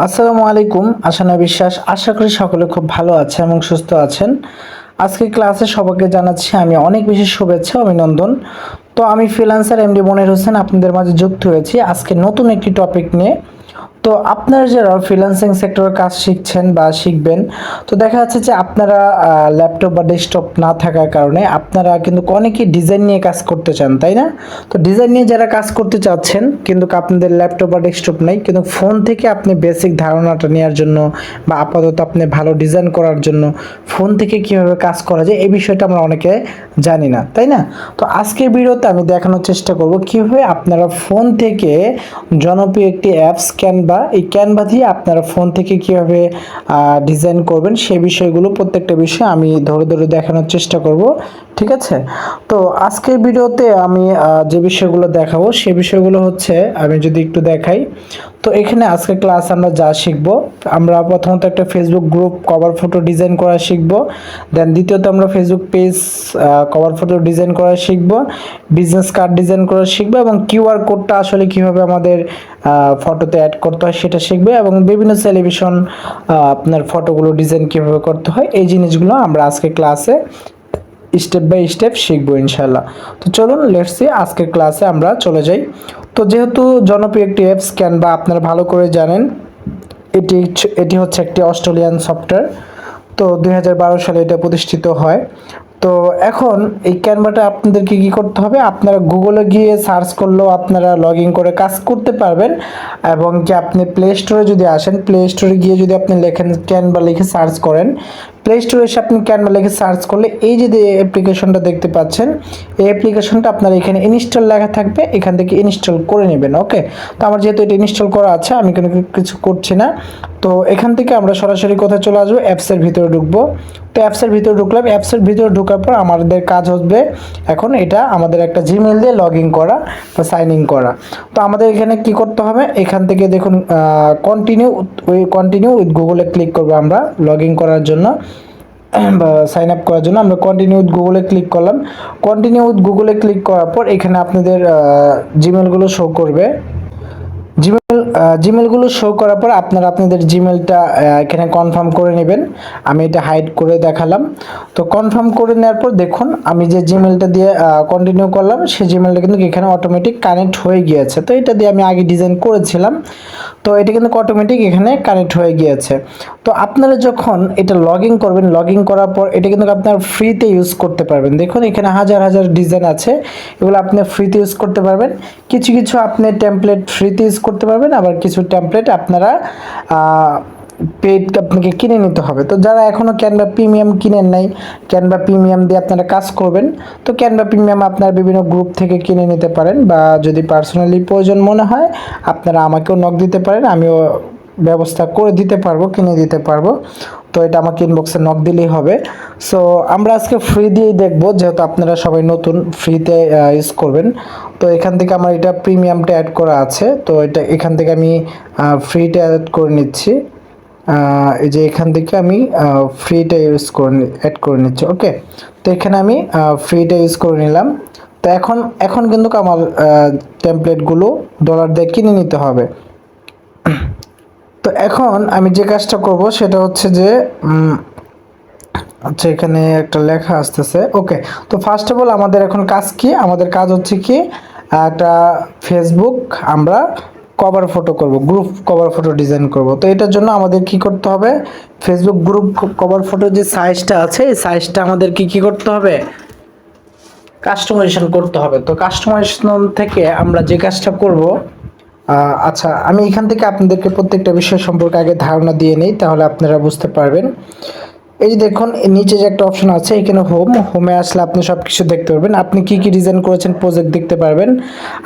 আসসালামু আলাইকুম। আশানা বিশ্বাস, আশা করি সকলে খুব ভালো আছেন এবং সুস্থ আছেন। আজকে ক্লাসে সবাইকে জানাচ্ছি আমি অনেক বেশি শুভেচ্ছা অভিনন্দন। তো আমি ফ্রিল্যান্সার এমডি মনির হোসেন আপনাদের মাঝে যুক্ত হয়েছি আজকে নতুন একটি টপিক নিয়ে। তো আপনারা যারা ফ্রিল্যান্সিং সেক্টরে কাজ শিখছেন বা শিখবেন, তো দেখা যাচ্ছে যে আপনারা ল্যাপটপ বা ডেস্কটপ না থাকার কারণে আপনারা কিন্তু অনেকেই ডিজাইন নিয়ে কাজ করতে চান, তাই না? তো ডিজাইন নিয়ে যারা কাজ করতে চাচ্ছেন কিন্তু আপনাদের ল্যাপটপ বা ডেস্কটপ নেই, কিন্তু ফোন থেকে আপনি বেসিক ধারণাটা নেওয়ার জন্য বা আপাতত আপনি ভালো ডিজাইন করার জন্য ফোন থেকে কিভাবে কাজ করা যায় এই বিষয়টা আমরা অনেকে জানি না, তাই না? তো আজকের ভিডিওতে আমি দেখানোর চেষ্টা করব কিভাবে আপনারা ফোন থেকে জনপ্রিয় একটি অ্যাপস ক্যানভা, এই ক্যানভা দিয়ে আপনারা ফোন থেকে কিভাবে ডিজাইন করবেন সেই বিষয়গুলো প্রত্যেকটা বিষয় আমি ধরে ধরে দেখানোর চেষ্টা করব। ঠিক আছে? তো আজকের ভিডিওতে আমি যে বিষয়গুলো দেখাবো সেই বিষয়গুলো হচ্ছে, আমি যদি একটু দেখাই, তো এখানে আজকে ক্লাস আমরা যা শিখব, আমরা প্রথমত একটা Facebook group cover photo design করা শিখব। দেন দ্বিতীয়ত আমরা Facebook page cover photo design করা শিখব, বিজনেস কার্ড ডিজাইন করা শিখব এবং কিউআর কোডটা আসলে কিভাবে আমাদের ফটোতে অ্যাড করতে হয় সেটা শিখবে এবং বিভিন্ন সেলিব্রেশন আপনার ফটোগুলো ডিজাইন কিভাবে করতে হয় এই জিনিসগুলো আমরা আজকে ক্লাসে স্টেপ বাই স্টেপ শিখবো ইনশাল্লাহ। তো চলুন লেটস সি আজকের ক্লাসে আমরা চলে যাই। তো যেহেতু জনপ্রিয় একটি অ্যাপস ক্যানভা আপনারা ভালো করে জানেন, এটি এটি হচ্ছে একটি অস্ট্রেলিয়ান সফটওয়্যার। তো 2012 সালে এটা প্রতিষ্ঠিত হয়। তো এখন এই ক্যানভাটা আপনাদেরকে কি করতে হবে, আপনারা গুগলে গিয়ে সার্চ করলেও আপনারা লগ ইন করে কাজ করতে পারবেন এবং কি আপনি প্লে স্টোরে যদি আসেন, প্লে স্টোরে গিয়ে যদি আপনি লেখেন ক্যানভা লিখে সার্চ করেন, প্লে স্টোরে এসে আপনি ক্যানভা লিখে সার্চ করলে এই যে অ্যাপ্লিকেশনটা দেখতে পাচ্ছেন, এই অ্যাপ্লিকেশনটা আপনার এখানে ইনস্টল লেখা থাকবে, এখান থেকে ইনস্টল করে নেবেন। ওকে, তো আমার যেহেতু এটা ইনস্টল করা আছে আমি কোনো কিছু করছি না। তো এখান থেকে আমরা সরাসরি কোথায় চলে আসবো, অ্যাপসের ভিতরে ঢুকবো। তো অ্যাপসের ভিতরে ঢুকলাম, অ্যাপসের ভিতরে ঢোকার পর আমাদের কাজ হবে এখন এটা আমাদের একটা জিমেল দিয়ে লগ ইন করা বা সাইন ইন করা। তো আমাদের এখানে কি করতে হবে, এখান থেকে দেখুন কন্টিনিউ উইথ গুগলে ক্লিক করবো আমরা লগ ইন করার জন্য বা সাইন আপ করার জন্য। আমরা কন্টিনিউ উইথ গুগলে ক্লিক করলাম। কন্টিনিউ উইথ গুগলে ক্লিক করার পর এখানে আপনাদের জিমেলগুলো শো করবে। জিমেলগুলো শো করার পর আপনারা আপনাদের জিমেলটা এখানে কনফার্ম করে নেবেন। আমি এটা হাইড করে দেখালাম। তো কনফার্ম করে নেওয়ার পর দেখুন আমি যে জিমেলটা দিয়ে কন্টিনিউ করলাম সেই জিমেলটা কিন্তু এখানে অটোমেটিক কানেক্ট হয়ে গিয়েছে। তো এটা দিয়ে আমি আগে ডিজাইন করেছিলাম, তো এটা কিন্তু অটোমেটিক এখানে কানেক্ট হয়ে গিয়েছে। তো আপনারা যখন এটা লগ ইন করবেন, লগ ইন করার পর এটা কিন্তু আপনার ফ্রিতে ইউজ করতে পারবেন। দেখুন এখানে হাজার হাজার ডিজাইন আছে, এগুলো আপনি ফ্রিতে ইউজ করতে পারবেন। কিছু কিছু আপনি টেমপ্লেট ফ্রিতে ইউজ করতে পারবেন, আবার কিছু টেমপ্লেট আপনারা পেড আপনাকে কিনে নিতে হবে। তো যারা এখনও ক্যানভা প্রিমিয়াম কিনেন নাই, ক্যানভা প্রিমিয়াম দিয়ে আপনারা কাজ করবেন, তো ক্যানভা প্রিমিয়াম আপনারা বিভিন্ন গ্রুপ থেকে কিনে নিতে পারেন বা যদি পার্সোনালি প্রয়োজন মনে হয় আপনারা আমাকেও নক দিতে পারেন, আমিও ব্যবস্থা করে দিতে পারবো, কিনে দিতে পারবো। তো এটা আমাকে ইনবক্সে নক দিলেই হবে। সো আমরা আজকে ফ্রি দিয়েই দেখবো, যেহেতু আপনারা সবাই নতুন ফ্রিতে ইউজ করবেন। তো এখান থেকে আমার এটা প্রিমিয়ামটা অ্যাড করা আছে, তো এটা এখান থেকে আমি ফ্রিটা অ্যাড করে নিচ্ছি। এই যে এখান থেকে আমি ফ্রিটা ইউজ করে অ্যাড করে নিচ্ছি। ওকে, তো এখানে আমি ফ্রিটা ইউজ করে নিলাম। তো এখন এখন কিন্তু আমার টেমপ্লেটগুলো ডলার দিয়ে কিনে নিতে হবে। তো এখন আমি যে কাজটা করব সেটা হচ্ছে যে আচ্ছা এখানে একটা লেখা আসতেছে। ওকে, তো ফার্স্ট অফ অল আমাদের এখন কাজ কি, আমাদের কাজ হচ্ছে কি একটা ফেসবুক আমরা কভার ফটো করব, গ্রুপ কভার ফটো ডিজাইন করব। তো এটার জন্য আমাদের কি করতে হবে, ফেসবুক গ্রুপ কভার ফটো যে সাইজটা আছে এই সাইজটা আমাদেরকে কি করতে হবে, কাস্টমাইজেশন করতে হবে। তো কাস্টমাইজেশন থেকে আমরা যে কাজটা করব, আচ্ছা আমি এখান থেকে আপনাদেরকে প্রত্যেকটা বিষয় সম্পর্কে আগে ধারণা দিয়ে নেই, তাহলে আপনারা বুঝতে পারবেন। এই যে দেখুন নিচে যে একটা অপশন আছে এখানে হোমে আসলে আপনি সব কিছু দেখতে পারবেন, আপনি কি কি ডিজাইন করেছেন প্রজেক্ট দেখতে পারবেন।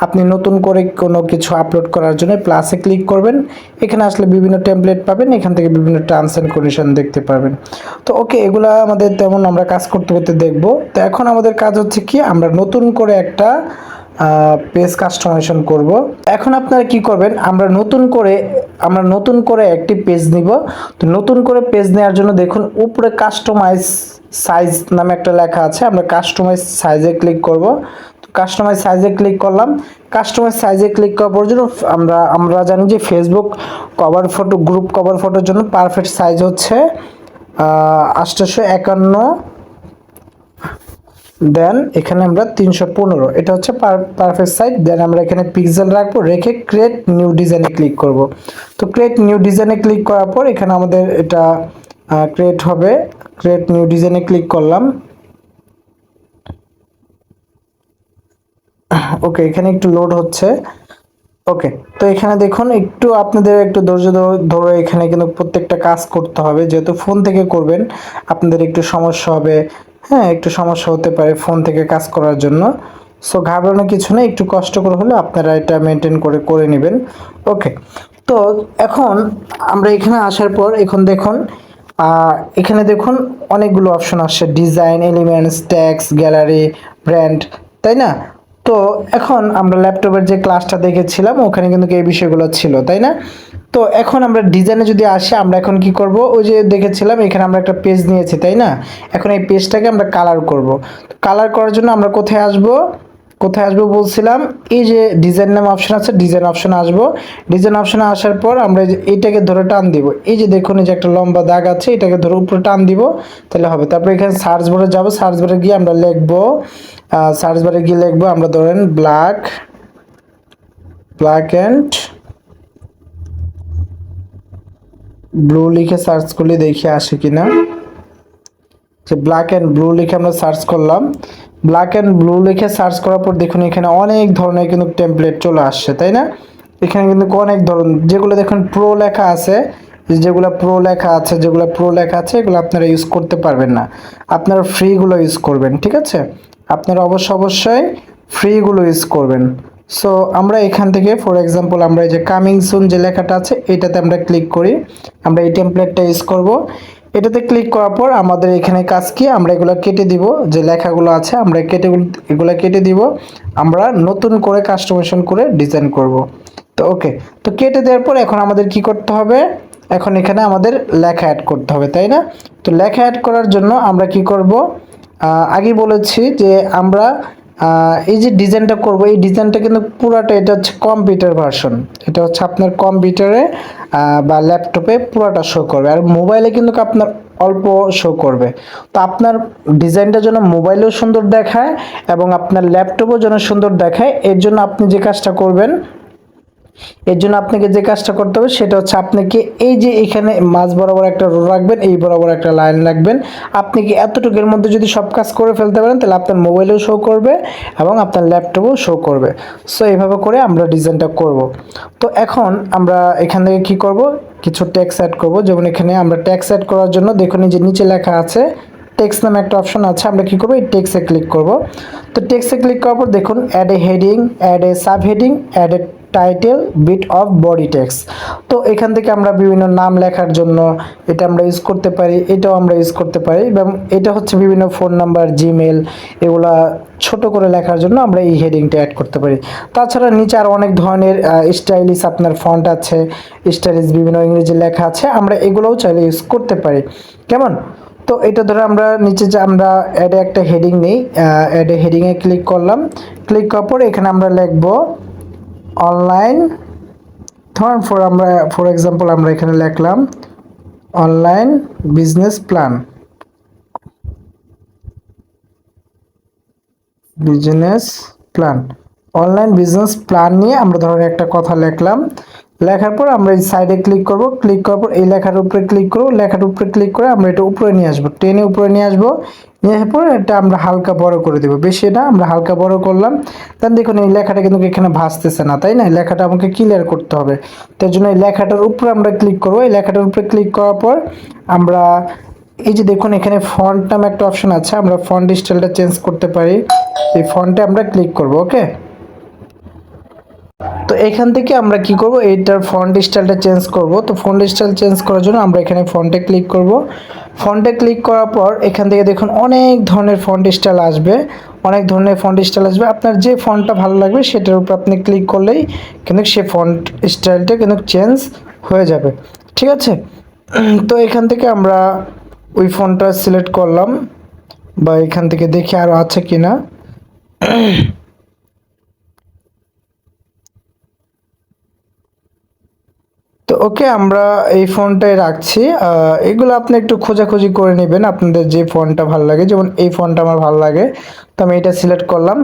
আপনি নতুন করে কোনো কিছু আপলোড করার জন্য প্লাসে ক্লিক করবেন, এখানে আসলে বিভিন্ন টেমপ্লেট পাবেন, এখান থেকে বিভিন্ন টার্মস অ্যান্ড কন্ডিশন দেখতে পারবেন। তো ওকে, এগুলা আমাদের তেমন আমরা কাজ করতে করতে দেখব। তো এখন আমাদের কাজ হচ্ছে কি আমরা নতুন করে একটা পেজ কাস্টমাইজেশন করব। এখন আপনারা কি করবেন, আমরা নতুন করে একটি পেজ নিব। তো নতুন করে পেজ নেওয়ার জন্য দেখুন উপরে কাস্টমাইজ সাইজ নামে একটা লেখা আছে, আমরা কাস্টমাইজ সাইজে ক্লিক করব। তো কাস্টমাইজ সাইজে ক্লিক করলাম। কাস্টমাইজ সাইজে ক্লিক করার পর জন্য আমরা জানি যে Facebook cover photo, group cover ফটোর জন্য পারফেক্ট সাইজ হচ্ছে 851, দেন এখানে আমরা 315, এটা হচ্ছে পারফেক্ট সাইজ। দেন আমরা এখানে পিক্সেল রাখবো, রেখে ক্রিয়েট নিউ ডিজাইনে ক্লিক করব। তো ক্রিয়েট নিউ ডিজাইনে ক্লিক করার পর এখানে আমাদের এটা ক্রিয়েট হবে। ক্রিয়েট নিউ ডিজাইনে ক্লিক করলাম। ওকে, এখানে একটু লোড হচ্ছে। ওকে, তো এখানে দেখুন একটু আপনাদের একটু ধৈর্য ধরে এখানে কিন্তু প্রত্যেকটা কাজ করতে হবে, যেহেতু ফোন থেকে করবেন আপনাদের একটু সমস্যা হবে। হ্যাঁ, একটু সমস্যা হতে পারে ফোন থেকে কাজ করার জন্য। সো ঘাবড়ানোর কিছু নেই, একটু কষ্ট করে হলে আপনারা এটা মেনটেন করে নেবেন। ওকে, তো এখন আমরা এখানে আসার পর এখন দেখুন এখানে দেখুন অনেকগুলো অপশন আসছে, design, elements, tax, gallery, brand, তাই না? তো এখন আমরা ল্যাপটপের যে ক্লাসটা দেখেছিলাম ওখানে কিন্তু এই বিষয়গুলো ছিল, তাই না? তো এখন আমরা ডিজাইনে যদি আসি, আমরা এখন কি করব, ওই যে দেখেছিলাম এখানে আমরা একটা পেজ নিয়েছি, তাই না? এখন এই পেজটাকে আমরা কালার করব। কালার করার জন্য আমরা কোথায় আসবো বলছিলাম, এই যে ডিজাইন নাম অপশন আছে, ডিজাইন অপশনে আসবো। ডিজাইন অপশনে আসার পর আমরা এইটাকে ধরে টান দিব, এই যে দেখুন এই যে একটা লম্বা দাগ আছে, এটাকে ধরে উপরে টান দিব, তাহলে হবে। তারপর এখানে সার্চ বারে যাব, সার্চ বারে গিয়ে আমরা লিখবো, আমরা ধরেন ব্ল্যাক অ্যান্ড ব্লু লিখে সার্চ করলে দেখি আসে কিনা। যে ব্ল্যাক অ্যান্ড ব্লু লিখে আমরা সার্চ করলাম। ব্ল্যাক অ্যান্ড ব্লু লিখে সার্চ করার পর দেখুন এখানে অনেক ধরনের কিন্তু টেমপ্লেট চলে আসছে, তাই না? এখানে কিন্তু অনেক ধরন, যেগুলো দেখুন প্রো লেখা আছে, যেগুলো প্রো লেখা আছে এগুলো আপনারা ইউজ করতে পারবেন না, আপনারা ফ্রিগুলো ইউজ করবেন, ঠিক আছে? আপনারা অবশ্যই ফ্রিগুলো ইউজ করবেন। সো আমরা এখান থেকে ফর এক্সাম্পল আমরা এই যে কামিং সুন যে লেখাটা আছে এটাতে আমরা ক্লিক করি, আমরা এই টেমপ্লেটটা ইউজ করব। এটাতে ক্লিক করার পর আমাদের এখানে কাজ কি, আমরা এগুলো কেটে দিব, যে লেখাগুলো আছে আমরা এগুলো কেটে দিব, আমরা নতুন করে কাস্টমাইজেশন করে ডিজাইন করব। তো ওকে, তো কেটে দেওয়ার পর এখন আমাদের কি করতে হবে, এখন এখানে আমাদের লেখা অ্যাড করতে হবে, তাই না? তো লেখা অ্যাড করার জন্য আমরা কি করব, আগেই বলেছি যে আমরা এই যে ডিজাইনটা করব, এই ডিজাইনটা কিন্তু পুরাটা এটা হচ্ছে কম্পিউটার ভার্সন, এটা হচ্ছে আপনার কম্পিউটারে বা ল্যাপটপে পুরাটা শো করবে, আর মোবাইলে কিন্তু আপনার অল্প শো করবে। তো আপনার ডিজাইনটা যেন মোবাইলেও সুন্দর দেখায় এবং আপনার ল্যাপটপেও যেন সুন্দর দেখায়, এর জন্য আপনি যে কাজটা করবেন, এর জন্য আপনাকে যে কাজটা করতে হবে সেটা হচ্ছে আপনাকে এই যে এখানে মাঝ বরাবর একটা রো রাখবেন, এই বরাবর একটা লাইন রাখবেন। আপনি কি এতটুকুর মধ্যে যদি সব কাজ করে ফেলতে পারেন তাহলে আপনার মোবাইলেও শো করবে এবং আপনার ল্যাপটপেও শো করবে। সো এইভাবে করে আমরা ডিজাইনটা করব। তো এখন আমরা এখান থেকে কি করব, কিছু টেক্সট অ্যাড করব। যেমন এখানে আমরা টেক্সট অ্যাড করার জন্য দেখুন এই যে নিচে লেখা আছে টেক্সট নামে একটা অপশন আছে, আমরা কি করব, এই টেক্সটে ক্লিক করব। তো টেক্সটে ক্লিক করার পর দেখুন add a heading, add a sub heading, add a title, bit of body text. তো এখান থেকে আমরা বিভিন্ন নাম লেখার জন্য এটা আমরা ইউজ করতে পারি, এটাও আমরা ইউজ করতে পারি, এবং এটা হচ্ছে বিভিন্ন ফোন নাম্বার, জিমেল, এগুলা ছোট করে লেখার জন্য আমরা এই হেডিংটা অ্যাড করতে পারি। তাছাড়া নিচে আর অনেক ধরনের স্টাইলিশ আপনার ফন্ট আছে, স্টাইলিশ বিভিন্ন ইংরেজি লেখা আছে, আমরা এগুলোও চাইলে ইউজ করতে পারি। কেমন? তো এটা ধরে আমরা নিচে যে আমরা অ্যাডে একটা হেডিং নেই, অ্যাডে হেডিংয়ে ক্লিক করলাম। ক্লিক করার পর এখানে আমরা লিখব অনলাইন, ধরুন ফর এক্সাম্পল আমরা এখানে লিখলাম online business plan, online business plan নিয়ে আমরা ধরুন একটা কথা লিখলাম। লেখার পর আমরা এই সাইডে ক্লিক করব, ক্লিক করার পর এই লেখার উপরে ক্লিক করব, লেখার উপরে ক্লিক করে আমরা এটা উপরে নিয়ে আসবো, টেনে উপরে নিয়ে আসবো। নিয়ে আসার পর এটা আমরা হালকা বড় করে দেবো, বেশি না, আমরা হালকা বড় করলাম। তাহলে দেখুন এই লেখাটা কিন্তু এখানে ভাসতেছে না, তাই না? লেখাটা আমাকে ক্লিয়ার করতে হবে, তার জন্য এই লেখাটার উপরে আমরা ক্লিক করবো। এই লেখাটার উপরে ক্লিক করার পর আমরা এই যে দেখুন এখানে ফন্ট নামে একটা অপশন আছে, আমরা ফন্ট স্টাইলটা চেঞ্জ করতে পারি, এই ফন্টে আমরা ক্লিক করব। ওকে, তো এখান থেকে আমরা কি করব, এইটার ফন্ট স্টাইলটা চেঞ্জ করব। তো ফন্ট স্টাইল চেঞ্জ করার জন্য আমরা এখানে ফন্টে ক্লিক করব। ফন্টে ক্লিক করার পর এখান থেকে দেখুন অনেক ধরনের ফন্ট স্টাইল আসবে, আপনার যে ফন্টটা ভালো লাগবে সেটার উপর আপনি ক্লিক করলেই কিন্তু সে ফন্ট স্টাইলটা কিন্তু চেঞ্জ হয়ে যাবে, ঠিক আছে? তো এখান থেকে আমরা ওই ফন্টটা সিলেক্ট করলাম, বা এখান থেকে দেখি আরও আছে কিনা। তো ওকে, আমরা এই ফোনটাই রাখছি। এগুলো আপনি একটু খোঁজাখুঁজি করে নেবেন আপনাদের যে ফোনটা ভালো লাগে, যেমন এই ফোনটা আমার ভালো লাগে। তো আমি এটা সিলেক্ট করলাম,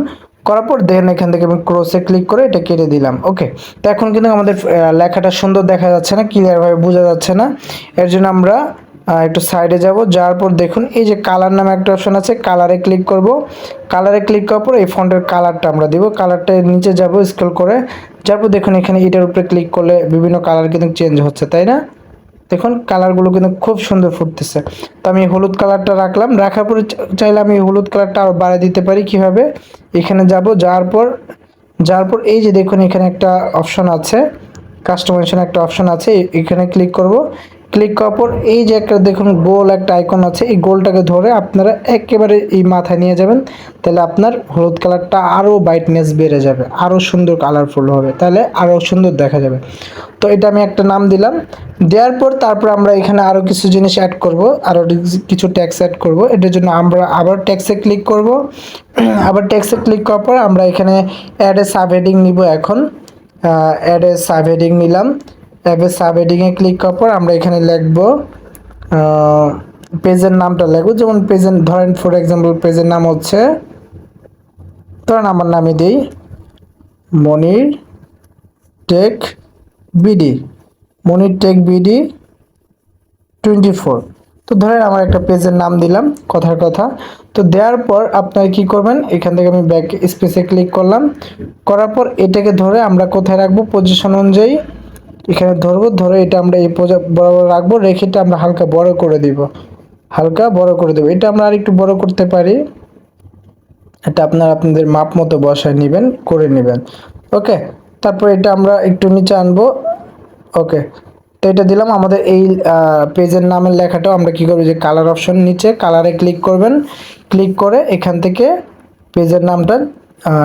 করার পর দেখেন এখান থেকে আমি ক্রসে ক্লিক করে এটা কেটে দিলাম। ওকে, তো এখন কিন্তু আমাদের লেখাটা সুন্দর দেখা যাচ্ছে না, ক্লিয়ারভাবে বোঝা যাচ্ছে না। এর জন্য আমরা একটু সাইডে যাব, যাওয়ার পর দেখুন এই যে কালার নামে একটা অপশন আছে, কালারে ক্লিক করব। কালারে ক্লিক করার পর এই ফন্টের কালারটা আমরা দিব, কালারটা নিচে যাব স্ক্রল করে, যার পর দেখুন এখানে এটার উপরে ক্লিক করলে বিভিন্ন কালার কিন্তু চেঞ্জ হচ্ছে, তাই না? দেখুন কালারগুলো কিন্তু খুব সুন্দর ফুটতেছে। তো আমি হলুদ কালারটা রাখলাম, রাখার পরে চাইলে আমি হলুদ কালারটা আরও বাড়িয়ে দিতে পারি। কিভাবে? এখানে যাব, যাওয়ার পর এই যে দেখুন এখানে একটা অপশন আছে, কাস্টমাইজেশন একটা অপশন আছে, এখানে ক্লিক করব। ক্লিক করার পর এই যে একটা দেখুন গোল একটা আইকন আছে, এই গোলটাকে ধরে আপনারা একেবারে এই মাথায় নিয়ে যাবেন, তাহলে আপনার হলুদ কালারটা আরও ব্রাইটনেস বেড়ে যাবে, আরও সুন্দর কালারফুল হবে, তাহলে আরও সুন্দর দেখা যাবে। তো এটা আমি একটা নাম দিলাম, দেওয়ার পর তারপর আমরা এখানে আরও কিছু জিনিস অ্যাড করব, আরও কিছু ট্যাক্স অ্যাড করব। এটার জন্য আমরা আবার ট্যাক্সে ক্লিক করব। আবার ট্যাক্সে ক্লিক করার পর আমরা এখানে অ্যাড এ সাব হেডিং নিব। এখন অ্যাড এ সাব হেডিং নিলাম, অ্যাড এ সাব হেডিংয়ে ক্লিক করার পর আমরা এখানে লিখব পেজের নামটা লিখব, যেমন পেজের ধরেন ফর এক্সাম্পল পেজের নাম হচ্ছে, ধরেন আমার নামে দিই মনির টেক বিডি, মনির টেক বিডি 24। তো ধরেন আমার একটা পেজের নাম দিলাম কথার কথা। তো দেওয়ার পর আপনারা কি করবেন, এখান থেকে আমি ব্যাক স্পেসে ক্লিক করলাম, করার পর এটাকে ধরে আমরা কোথায় রাখবো, পজিশন অনুযায়ী এখানে ধরবো, ধরে এটা আমরা এই বরাবর রাখবো, রেখে এটা আমরা হালকা বড় করে দিব, হালকা বড় করে দেবো। এটা আমরা আর একটু বড় করতে পারি, এটা আপনাদের মাপ মতো বসায় নেবেন, করে নেবেন। ওকে, তারপর এটা আমরা একটু নিচে আনবো। ওকে, তো এটা দিলাম। আমাদের এই পেজের নামের লেখাটাও আমরা কি করব, যে কালার অপশন নিচে কালারে ক্লিক করবেন, ক্লিক করে এখান থেকে পেজের নামটা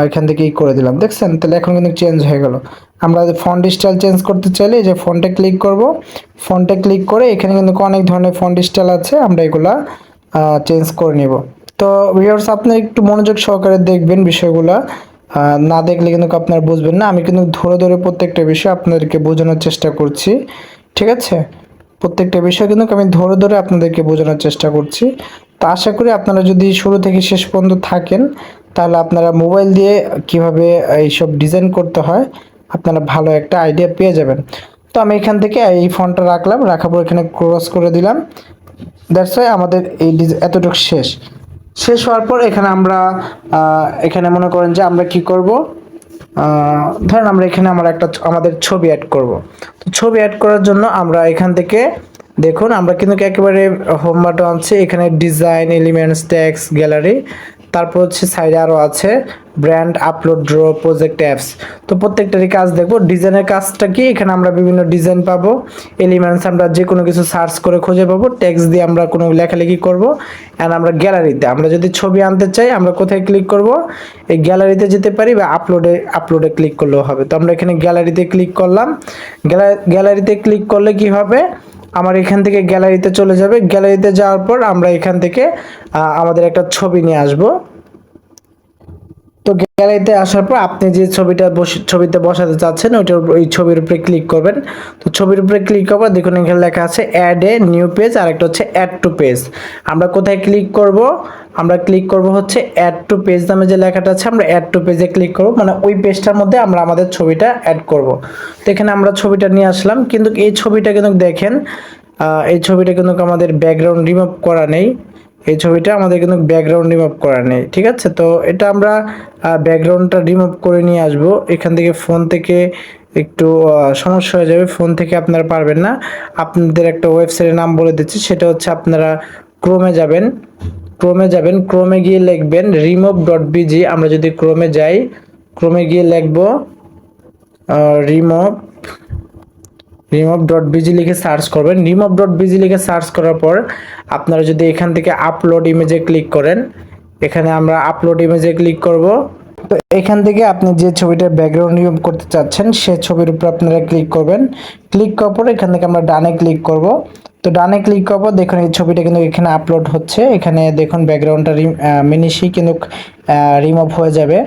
এখান থেকে করে দিলাম, দেখছেন? তাহলে এখন কিন্তু চেঞ্জ হয়ে গেল। আমরা ফন্ট স্টাইল চেঞ্জ করতে চাইলে এই যে ফন্টে ক্লিক করব, ফন্টে ক্লিক করে এখানে কিন্তু অনেক ধরনের ফন্ট স্টাইল আছে, আমরা এগুলা চেঞ্জ করে নিব। তো ভিউয়ার্স আপনি একটু মনোযোগ সহকারে দেখবেন বিষয়গুলো, না দেখলে কিন্তু আপনারা বুঝবেন না। আমি কিন্তু ধরে ধরে প্রত্যেকটা বিষয় আপনাদেরকে বোঝানোর চেষ্টা করছি, ঠিক আছে? প্রত্যেকটা বিষয় কিন্তু আমি ধরে ধরে আপনাদেরকে বোঝানোর চেষ্টা করছি। তো আশা করি আপনারা যদি শুরু থেকে শেষ পর্যন্ত থাকেন, তাহলে আপনারা মোবাইল দিয়ে কিভাবে এইসব ডিজাইন করতে হয় আপনারা ভালো একটা আইডিয়া পেয়ে যাবেন। তো আমি এখান থেকে এই ফন্টটা রাখলাম, রাখার পর এখানে ক্রস করে দিলাম। দ্যাটস ওয়াই আমাদের এই এতটুকু শেষ হওয়ার পর এখানে আমরা এখানে মনে করেন যে আমরা কি করব, ধরেন আমরা এখানে আমাদের ছবি অ্যাড করব। তো ছবি অ্যাড করার জন্য আমরা এখান থেকে দেখুন আমরা কিন্তু একেবারে হোম বাটন আছে, এখানে ডিজাইন, এলিমেন্টস, টেক্সট, গ্যালারি, তারপর হচ্ছে সাইডে আরও আছে brand, upload, draw, project, apps. তো প্রত্যেকটারই কাজ দেখবো। ডিজাইনের কাজটা কি, এখানে আমরা বিভিন্ন ডিজাইন পাবো, এলিমেন্টস আমরা যে কোনো কিছু সার্চ করে খুঁজে পাবো, টেক্সট দিয়ে আমরা কোনো লেখালেখি করব। অ্যান্ড আমরা গ্যালারিতে আমরা যদি ছবি আনতে চাই আমরা কোথায় ক্লিক করব, এই গ্যালারিতে যেতে পারি, বা আপলোডে ক্লিক করলেও হবে। তো আমরা এখানে গ্যালারিতে ক্লিক করলাম। গ্যালারিতে ক্লিক করলে কি হবে, আমার এখান থেকে গ্যালারিতে চলে যাবে। গ্যালারিতে যাওয়ার পর আমরা এখান থেকে আমাদের একটা ছবি নিয়ে আসব। তো গ্যালারিতে আসার পর আপনি যে ছবিতে বসাতে চাচ্ছেন ওই ছবির উপরে ক্লিক করবেন। তো ছবির উপরে ক্লিক করব, দেখুন এখানে লেখা আছে অ্যাড এ নিউ পেজ, আর একটা হচ্ছে অ্যাড টু পেজ। আমরা কোথায় ক্লিক করব, আমরা ক্লিক করব হচ্ছে অ্যাড টু পেজ নামে যে লেখাটা আছে, আমরা অ্যাড টু পেজে ক্লিক করব, মানে ওই পেজটার মধ্যে আমরা আমাদের ছবিটা অ্যাড করব। তো এখানে আমরা ছবিটা নিয়ে আসলাম, কিন্তু এই ছবিটা কিন্তু দেখেন এই ছবিটা কিন্তু আমাদের ব্যাকগ্রাউন্ড রিমুভ করা নেই, এই ছবিটা আমাদের কিন্তু ব্যাকগ্রাউন্ড রিমুভ করা নেই, ঠিক আছে? তো এটা আমরা ব্যাকগ্রাউন্ডটা রিমুভ করে নিয়ে আসব। এখান থেকে ফোন থেকে একটু সমস্যা হয়ে যাবে, ফোন থেকে আপনারা পারবেন না। আপনাদের একটা ওয়েবসাইটের নাম বলে দিচ্ছি, সেটা হচ্ছে আপনারা ক্রোমে গিয়ে লিখবেন remove.bg। আমরা যদি ক্রোমে যাই, ক্রোমে গিয়ে লিখব remove.bg লিখে সার্চ করবেন। remove.bg লিখে সার্চ করার পর আপনারা যদি এখান থেকে আপলোড ইমেজে ক্লিক করেন, এখানে আমরা আপলোড ইমেজে ক্লিক করব। তো এখান থেকে আপনি যে ছবিটার ব্যাকগ্রাউন্ড রিমুভ করতে চাচ্ছেন সে ছবির উপর আপনারা ক্লিক করবেন। ক্লিক করার পর এখান থেকে আমরা ডানে ক্লিক করব। তো ডানে ক্লিক করব, দেখুন এই ছবিটা কিন্তু এখানে আপলোড হচ্ছে, এখানে দেখুন ব্যাকগ্রাউন্ডটা মিনিশি কিন্তু রিমুভ হয়ে যাবে।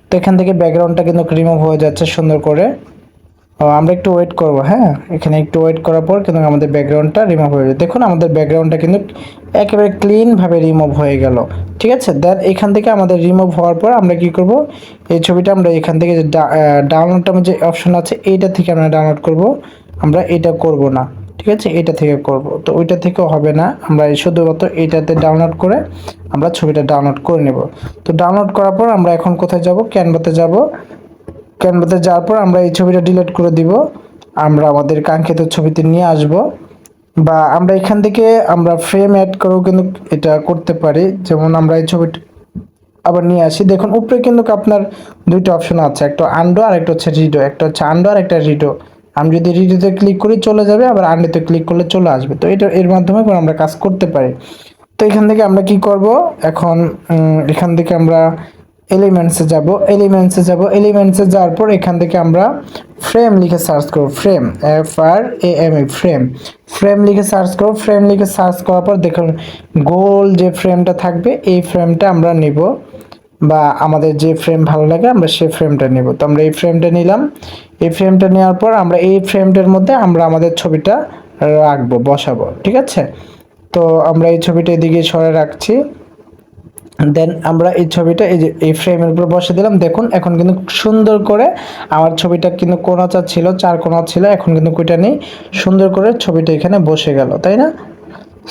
তো এখান থেকে ব্যাকগ্রাউন্ডটা কিন্তু রিমুভ হয়ে যাচ্ছে সুন্দর করে। আমরা একটু ওয়েট করব, হ্যাঁ এখানে একটু ওয়েট করার পর কিন্তু আমাদের ব্যাকগ্রাউন্ডটা রিমুভ হয়ে যাবে। দেখুন আমাদের ব্যাকগ্রাউন্ডটা কিন্তু একেবারে ক্লিন ভাবে রিমুভ হয়ে গেল। ঠিক আছে, দেন এখান থেকে আমাদের রিমুভ হওয়ার পর আমরা কি করব, এই ছবিটা আমরা এখান থেকে যে ডাউনলোড যে অপশন আছে এইটা থেকে আমরা ডাউনলোড করব। আমরা এটা করব না, ঠিক আছে, এটা থেকে করব। তো ওইটা থেকেও হবে না, আমরা শুধুমাত্র এইটাতে ডাউনলোড করে আমরা ছবিটা ডাউনলোড করে নেব। তো ডাউনলোড করার পর আমরা এখন কোথায় যাব, ক্যানভাতে যাব। ক্যানভাতে যাওয়ার পর আমরা এই ছবিটা ডিলিট করে দিব, আমরা আমাদের কাঙ্ক্ষিত ছবিতে নিয়ে আসব। বা আমরা এখান থেকে আমরা ফ্রেম অ্যাড করেও কিন্তু এটা করতে পারি। যেমন আমরা এই ছবিটা আবার নিয়ে আসি, দেখুন উপরে কিন্তু আপনার দুইটা অপশন আছে, একটা আন্ডো আর একটা হচ্ছে রিডো। একটা হচ্ছে আন্ডো আর একটা রিডো। আমি যদি রিডোতে ক্লিক করি চলে যাবে, আবার আন্ডোতে ক্লিক করলে চলে আসবে। তো এটা এর মাধ্যমে আমরা কাজ করতে পারি। তো এখান থেকে আমরা কি করব এখন, এখান থেকে আমরা এলিমেন্টসে যাব। এলিমেন্টসে যাওয়ার পর এখান থেকে আমরা ফ্রেম লিখে সার্চ করব। Frame, FRAME, frame. ফ্রেম লিখে সার্চ করব। ফ্রেম লিখে সার্চ করার পর দেখুন গোল যে ফ্রেমটা থাকবে এই ফ্রেমটা আমরা নিব, বা আমাদের যে ফ্রেম ভালো লাগে আমরা সেই ফ্রেমটা নিব। তো আমরা এই ফ্রেমটা নিলাম। এই ফ্রেমটা নেওয়ার পর আমরা এই ফ্রেমটার মধ্যে আমরা আমাদের ছবিটা রাখবো, বসাবো। ঠিক আছে, তো আমরা এই ছবিটা এদিকে সরে রাখছি। দেন আমরা এই ছবিটা এই যে এই ফ্রেমের উপর বসে দিলাম। দেখুন এখন কিন্তু সুন্দর করে আমার ছবিটা কিন্তু কোণাচা ছিল, চার কোণা ছিল, এখন কিন্তু কইটা নেই, সুন্দর করে ছবিটা এখানে বসে গেল, তাই না?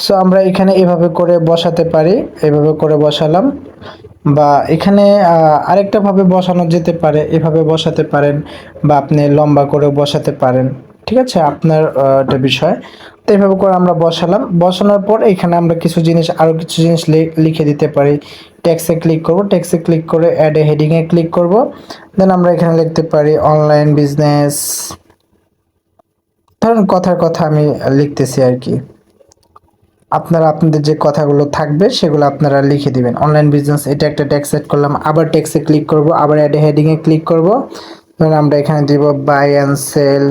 সো আমরা এখানে এভাবে করে বসাতে পারি, এভাবে করে বসালাম। বা এখানে আরেকটা ভাবে বসানো যেতে পারে, এভাবে বসাতে পারেন, বা আপনি লম্বা করে বসাতে পারেন। ঠিক আছে, আপনার এটা বিষয়। তো এইভাবে করে আমরা বসালাম। বসানোর পর এখানে আমরা কিছু জিনিস, আরো কিছু জিনিস লিখে দিতে পারি। টেক্সটে ক্লিক করব, টেক্সটে ক্লিক করে অ্যাড এ হেডিং এ ক্লিক করব। দেন আমরা এখানে লিখতে পারি অনলাইন বিজনেস। ধরুন কথার কথা আমি লিখতেছি আর কি, আপনারা আপনাদের যে কথাগুলো থাকবে সেগুলো আপনারা লিখে দিবেন। অনলাইন বিজনেস, এটা একটা টেক্সট সেট করলাম। আবার টেক্সটে ক্লিক করব, আবার অ্যাড হেডিং এ ক্লিক করব। ধরুন আমরা এখানে দিব buy and sell,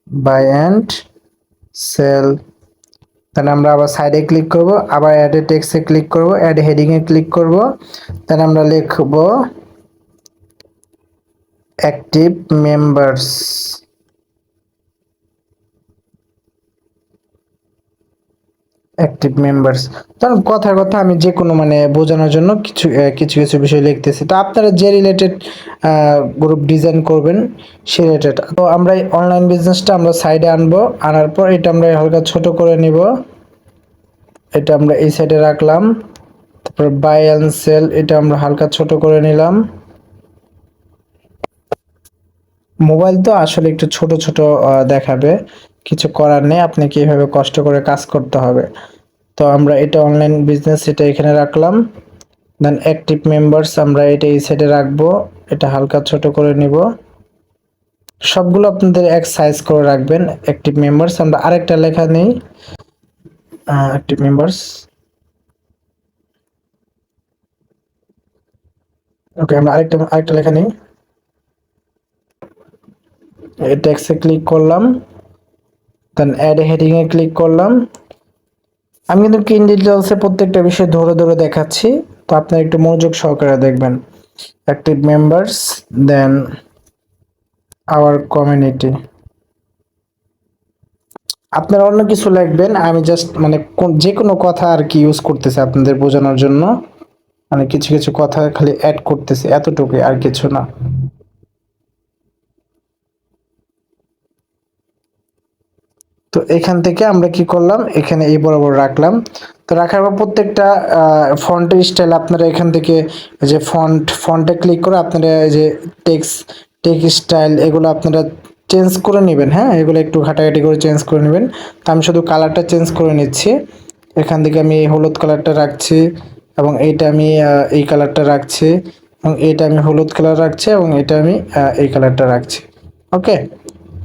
buy and sell. তাহলে আমরা আবার সাইডে ক্লিক করব, আবার অ্যাড এ টেক্সটে ক্লিক করব, অ্যাড হেডিং এ ক্লিক করব। তাহলে আমরা লিখব অ্যাক্টিভ মেম্বার্স। Active members. কারণ কথার কথা আমি যে কোনো মানে বোঝানোর জন্য কিছু কিছু কিছু বিষয় লিখতেছি। তো আপনারা যে রিলেটেড গ্রুপ ডিজাইন করবেন সে রিলেটেড। তো আমরা এই অনলাইন বিজনেসটা আমরা সাইডে আনবো, আনার পর এটা আমরা হালকা ছোট করে নিব। এটা আমরা এই সাইডে রাখলাম। তারপর বাই অ্যান্ড সেল, এটা আমরা হালকা ছোট করে নিলাম। মোবাইল তো আসলে একটু ছোট ছোট দেখাবে, কিছু করার নেই, আপনাকে এইভাবে কষ্ট করে কাজ করতে হবে। তো আমরা এটা অনলাইন বিজনেস এটা এখানে রাখলাম। দেন অ্যাক্টিভ মেম্বার্স আমরা এটা এই সাইডে রাখবো, এটা হালকা ছোট করে নিব। সবগুলো আপনাদের এক সাইজ করে রাখবেন। অ্যাক্টিভ মেম্বার্স আমরা আরেকটা লেখা নেই, অ্যাক্টিভ মেম্বার্স। ওকে, আমরা আরেকটা লেখা নেই। এই টেক্সটে ক্লিক করলাম, দেন অ্যাড হেডিং এ ক্লিক করলাম। আমি কিন্তু কিন ডিটেলসে প্রত্যেকটা বিষয় ধরে ধরে দেখাচ্ছি, তো আপনারা একটু মনোযোগ সহকারে দেখবেন। Active members, then our community. আপনারা অন্য কিছু লিখবেন, আমি জাস্ট মানে যে কোনো কথা আর কি ইউজ করতেছি আপনাদের বোঝানোর জন্য, মানে কিছু কিছু কথা খালি অ্যাড করতেছি, এতটুকুই, আর কিছু না। তো এখান থেকে আমরা কি করলাম, এখানে এই বরাবর রাখলাম। তো রাখার পর প্রত্যেকটা ফন্টের স্টাইল আপনারা এখান থেকে যে ফন্টে ক্লিক করে আপনারা এই যে টেক্সট স্টাইল এগুলো আপনারা চেঞ্জ করে নেবেন। হ্যাঁ, এগুলো একটু ঘাটাঘাটি করে চেঞ্জ করে নেবেন। তো আমি শুধু কালারটা চেঞ্জ করে নিচ্ছি। এখান থেকে আমি এই হলুদ কালারটা রাখছি, এবং এইটা আমি এই কালারটা রাখছি, এবং এইটা আমি হলুদ কালার রাখছি, এবং এটা আমি এই কালারটা রাখছি। ওকে,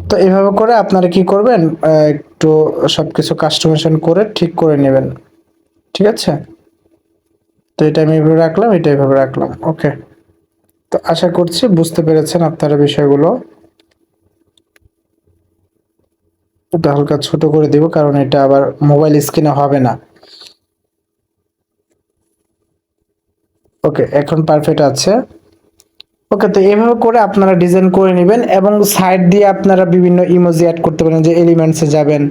তো এইভাবে করে আপনারা কি করবেন, একটু সবকিছু কাস্টমাইজেশন করে ঠিক করে নেবেন। ঠিক আছে, তো এটা আমি এইভাবে রাখলাম, এটা এইভাবে রাখলাম। ওকে, তো আশা করছি বুঝতে পেরেছেন আপনারা বিষয়গুলো। এটা হালকা ছোট করে দিব, কারণ এটা আবার মোবাইল স্ক্রিনে হবে না। ওকে, এখন পারফেক্ট আছে। ওকে, তো এভাবে করে আপনারা ডিজাইন করে নেবেন এবং সাইড দিয়ে আপনারা বিভিন্ন ইমোজি অ্যাড করতে পারেন। যে এলিমেন্টসে যাবেন,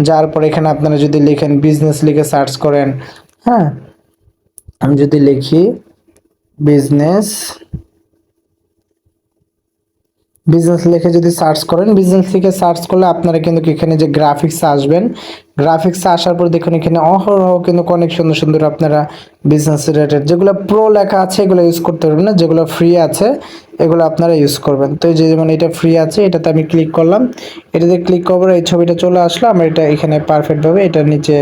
যার পর এখানে আপনারা যদি লিখেন বিজনেস লিখে সার্চ করেন, হ্যাঁ, আমি যদি লিখি বিজনেস, বিজনেস লিখে যদি সার্চ করেন, বিজনেস লিখে সার্চ করলে আপনারা কিন্তু এখানে যে গ্রাফিক্সে আসবেন, গ্রাফিক্সে আসার পর দেখুন এখানে অহরহ কিন্তু অনেক সুন্দর সুন্দর আপনারা বিজনেস রিলেটেড যেগুলো প্রো লেখা আছে এগুলো ইউজ করতে পারবেন না, যেগুলো ফ্রি আছে এগুলো আপনারা ইউজ করবেন। তো এই যে যেমন এটা ফ্রি আছে, এটাতে আমি ক্লিক করলাম, এটাতে ক্লিক করার এই ছবিটা চলে আসলো, আমরা এটা এখানে পারফেক্টভাবে এটার নিচে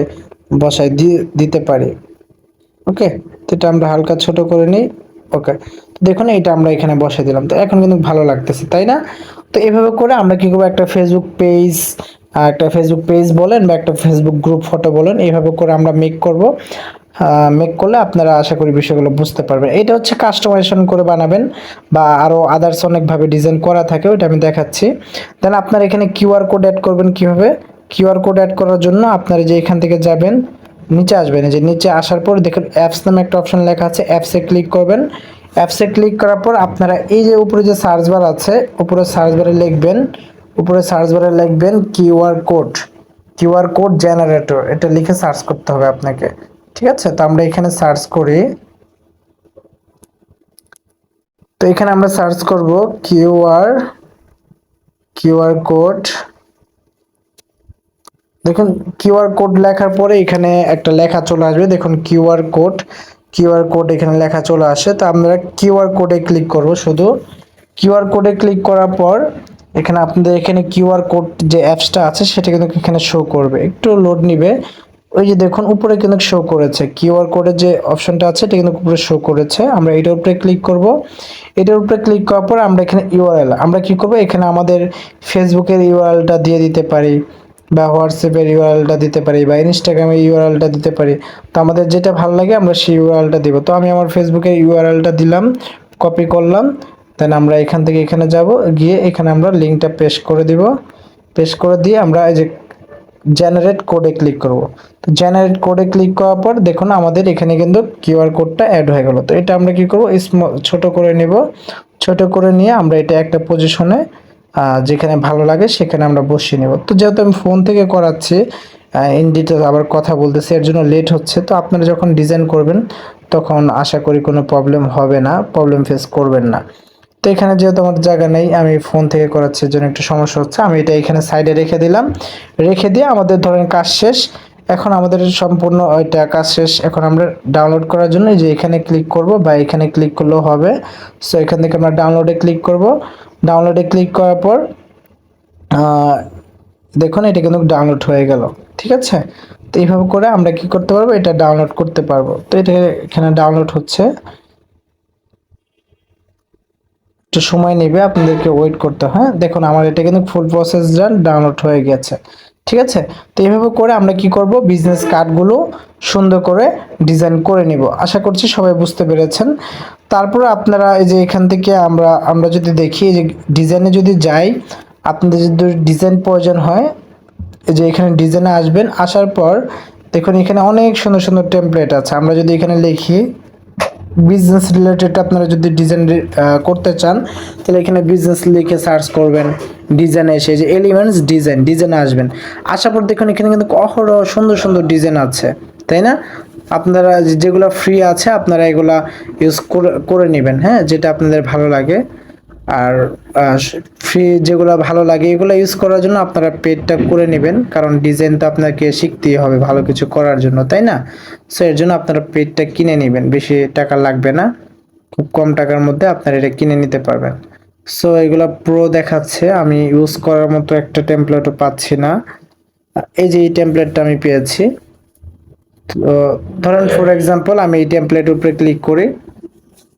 বসায় দিতে পারি। ওকে, তো এটা আমরা হালকা ছোট করে নিই। ওকে, তো দেখুন এটা আমরা এখানে বসে দিলাম, তো এখন কিন্তু ভালো লাগতেছে, তাই না? তো এভাবে করে আমরা কি করবো, একটা ফেসবুক পেজ বলেন বা একটা ফেসবুক গ্রুপ ফটো বলেন, এইভাবে করে আমরা মেক করব। মেক করলে আপনারা আশা করি বিষয়গুলো বুঝতে পারবেন। এটা হচ্ছে কাস্টমাইজেশন করে বানাবেন বা আরও আদার্স অনেকভাবে ডিজাইন করা থাকে, ওইটা আমি দেখাচ্ছি। দেন আপনারা এখানে কিউআর কোড অ্যাড করবেন। কিভাবে কিউআর কোড অ্যাড করার জন্য আপনারা যে এখান থেকে যাবেন, নিচে আসবেন, এই যে নিচে আসার পর দেখুন অ্যাপস নামে একটা অপশন লেখা আছে, অ্যাপসে ক্লিক করবেন। অ্যাপসে ক্লিক করার পর আপনারা এই যে উপরে যে সার্চ বার আছে, উপরে সার্চ বারে লিখবেন, QR code, QR code generator, এটা লিখে সার্চ করতে হবে আপনাকে। ঠিক আছে, তো আমরা এখানে সার্চ করি, তো এখানে আমরা সার্চ করব কিউআর কোড। দেখুন কিউআর কোড লেখার পরে এখানে একটা লেখা চলে আসবে, দেখুন কিউআর কোড এখানে লেখা চলে আসে। তো আমরা কিউআর কোডে ক্লিক করব, শুধু কিউআর কোডে ক্লিক করার পর এখানে আপনাদের এখানে কিউআর কোড যে অ্যাপসটা আছে সেটা কিন্তু এখানে শো করবে, একটু লোড নিবে। ওই যে দেখুন উপরে কিন্তু শো করেছে কিউআর কোডের যে অপশনটা আছে এটা কিন্তু উপরে শো করেছে। আমরা এটার উপরে ক্লিক করব, এটার উপরে ক্লিক করার পর আমরা এখানে ইউআরএল আমরা কি করব, এখানে আমাদের ফেসবুকের ইউআরএলটা দিয়ে দিতে পারি বা হোয়াটসঅ্যাপের ইউআরএলটা দিতে পারি বা ইনস্টাগ্রামের ইউআরএলটা দিতে পারি। তো আমাদের যেটা ভালো লাগে আমরা সেই ইউআরএলটা দিব। তো আমি আমার ফেসবুকের ইউআরএলটা দিলাম, কপি করলাম, দেন আমরা এখান থেকে এখানে যাব, গিয়ে এখানে আমরা লিঙ্কটা পেস্ট করে দিব। পেস্ট করে দিয়ে আমরা এই যে জেনারেট কোডে ক্লিক করব। তো জেনারেট কোডে ক্লিক করার পর দেখুন আমাদের এখানে কিন্তু কিউআর কোডটা অ্যাড হয়ে গেল। তো এটা আমরা কি করব, ছোট করে নেব, ছোট করে নিয়ে আমরা এটা একটা পজিশনে যেখানে ভালো লাগে সেখানে আমরা বসিয়ে নেব। তো যেহেতু আমি ফোন থেকে করাচ্ছি, ইন ডিটেল আবার কথা বলতেছি, এর জন্য লেট হচ্ছে। তো আপনারা যখন ডিজাইন করবেন তখন আশা করি কোনো প্রবলেম হবে না, প্রবলেম ফেস করবেন না। তো এখানে যেহেতু আমার জায়গা নেই, আমি ফোন থেকে করাচ্ছি, এর জন্য একটু সমস্যা হচ্ছে। আমি এটা এখানে সাইডে রেখে দিলাম, রেখে দিয়ে আমাদের ধরেন কাজ শেষ। এখন আমাদের সম্পূর্ণ ওইটা কাজ শেষ। এখন আমরা ডাউনলোড করার জন্য এই যে এখানে ক্লিক করব বা এখানে ক্লিক করলেও হবে। সো এখান থেকে আমরা ডাউনলোডে ক্লিক করব। ডাউনলোডে ক্লিক করার পর দেখুন এটা কিন্তু ডাউনলোড হয়ে গেল। ঠিক আছে, তো এইভাবে করে আমরা কি করতে পারবো, এটা ডাউনলোড করতে পারবো। তো এটা এখানে ডাউনলোড হচ্ছে, একটু সময় নেবে, আপনাদেরকে ওয়েট করতে হয়। দেখুন আমার এটা কিন্তু ফুল প্রসেস ডাউনলোড হয়ে গেছে। ঠিক আছে, তো এইভাবে করে আমরা কি করব, বিজনেস কার্ডগুলো সুন্দর করে ডিজাইন করে নিব। আশা করছি সবাই বুঝতে পেরেছেন। তারপরে আপনারা এই যে এখান থেকে আমরা যদি দেখি যে ডিজাইনে যদি যাই, আপনাদের যদি ডিজাইন প্রয়োজন হয় এই যে এখানে ডিজাইনে আসবেন, আসার পর দেখুন এখানে অনেক সুন্দর সুন্দর টেমপ্লেট আছে। আমরা যদি এখানে লিখি বিজনেস রিলেটেড আপনারা যদি ডিজাইন করতে চান, তাহলে এখানে বিজনেস লিখে সার্চ করবেন, ডিজাইনে এসে যে এলিমেন্টস ডিজাইনে আসবেন। আসার পর দেখুন এখানে কিন্তু অহরহ সুন্দর সুন্দর ডিজাইন আছে, তাই না? আপনারা যেগুলো ফ্রি আছে আপনারা এগুলা ইউজ করে নেবেন, হ্যাঁ, যেটা আপনাদের ভালো লাগে। আর ফ্রি যেগুলো ভালো লাগে এগুলো ইউজ করার জন্য আপনারা পেডটা করে নেবেন, কারণ ডিজাইন তো আপনাকে শিখতেই হবে ভালো কিছু করার জন্য, তাই না? সো এর জন্য আপনারা পেডটা কিনে নেবেন, বেশি টাকা লাগবে না, খুব কম টাকার মধ্যে আপনারা এটা কিনে নিতে পারবেন। সো এগুলো প্রো দেখাচ্ছে, আমি ইউজ করার মতো একটা টেমপ্লেটও পাচ্ছি না। এই যে এই টেমপ্লেটটা আমি পেয়েছি। তো ধরেন ফর এক্সাম্পল আমি এই টেমপ্লেটের উপরে ক্লিক করি,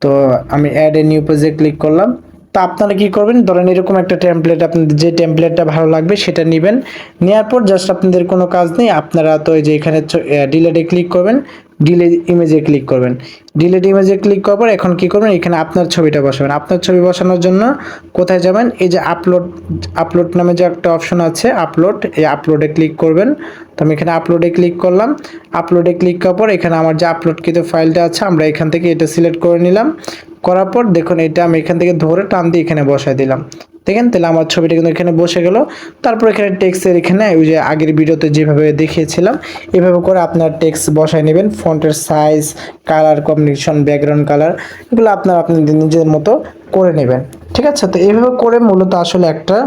তো আমি অ্যাড এ নিউ পেজে ক্লিক করলাম। তো আপনারা কি করবেন, ধরেন এরকম একটা টেমপ্লেট, আপনাদের যে টেমপ্লেটটা ভালো লাগবে সেটা নেবেন। নেওয়ার পর জাস্ট আপনাদের কোনো কাজ নেই, আপনারা তো এই যে এখানে ডিলেটে ক্লিক করবেন, ডিলেট ইমেজে ক্লিক করবেন। ডিলেট ইমেজে ক্লিক করার পর এখন কি করবেন, এখানে আপনার ছবিটা বসাবেন। আপনার ছবি বসানোর জন্য কোথায় যাবেন, এই যে আপলোড নামে যে একটা অপশন আছে এই আপলোডে ক্লিক করবেন। তো আমি এখানে আপলোডে ক্লিক করলাম। আপলোডে ক্লিক করার পর এখানে আমার যে আপলোডকৃত ফাইলটা আছে আমরা এখান থেকে এটা সিলেক্ট করে নিলাম। করার পর দেখুন এটা আমি এখান থেকে ধরে টান দিয়ে এখানে বসাই দিলাম। দেখেন তাহলে আমার ছবিটা কিন্তু এখানে বসে গেল। তারপর এখানে টেক্সটের এখানে ওই যে আগের ভিডিওতে যেভাবে দেখিয়েছিলাম এভাবে করে আপনার টেক্সট বসায় নেবেন। ফন্টের size, colour combination, background colour এগুলো আপনাদের নিজের মতো করে নেবেন। ঠিক আছে, তো এইভাবে করে মূলত আসলে একটা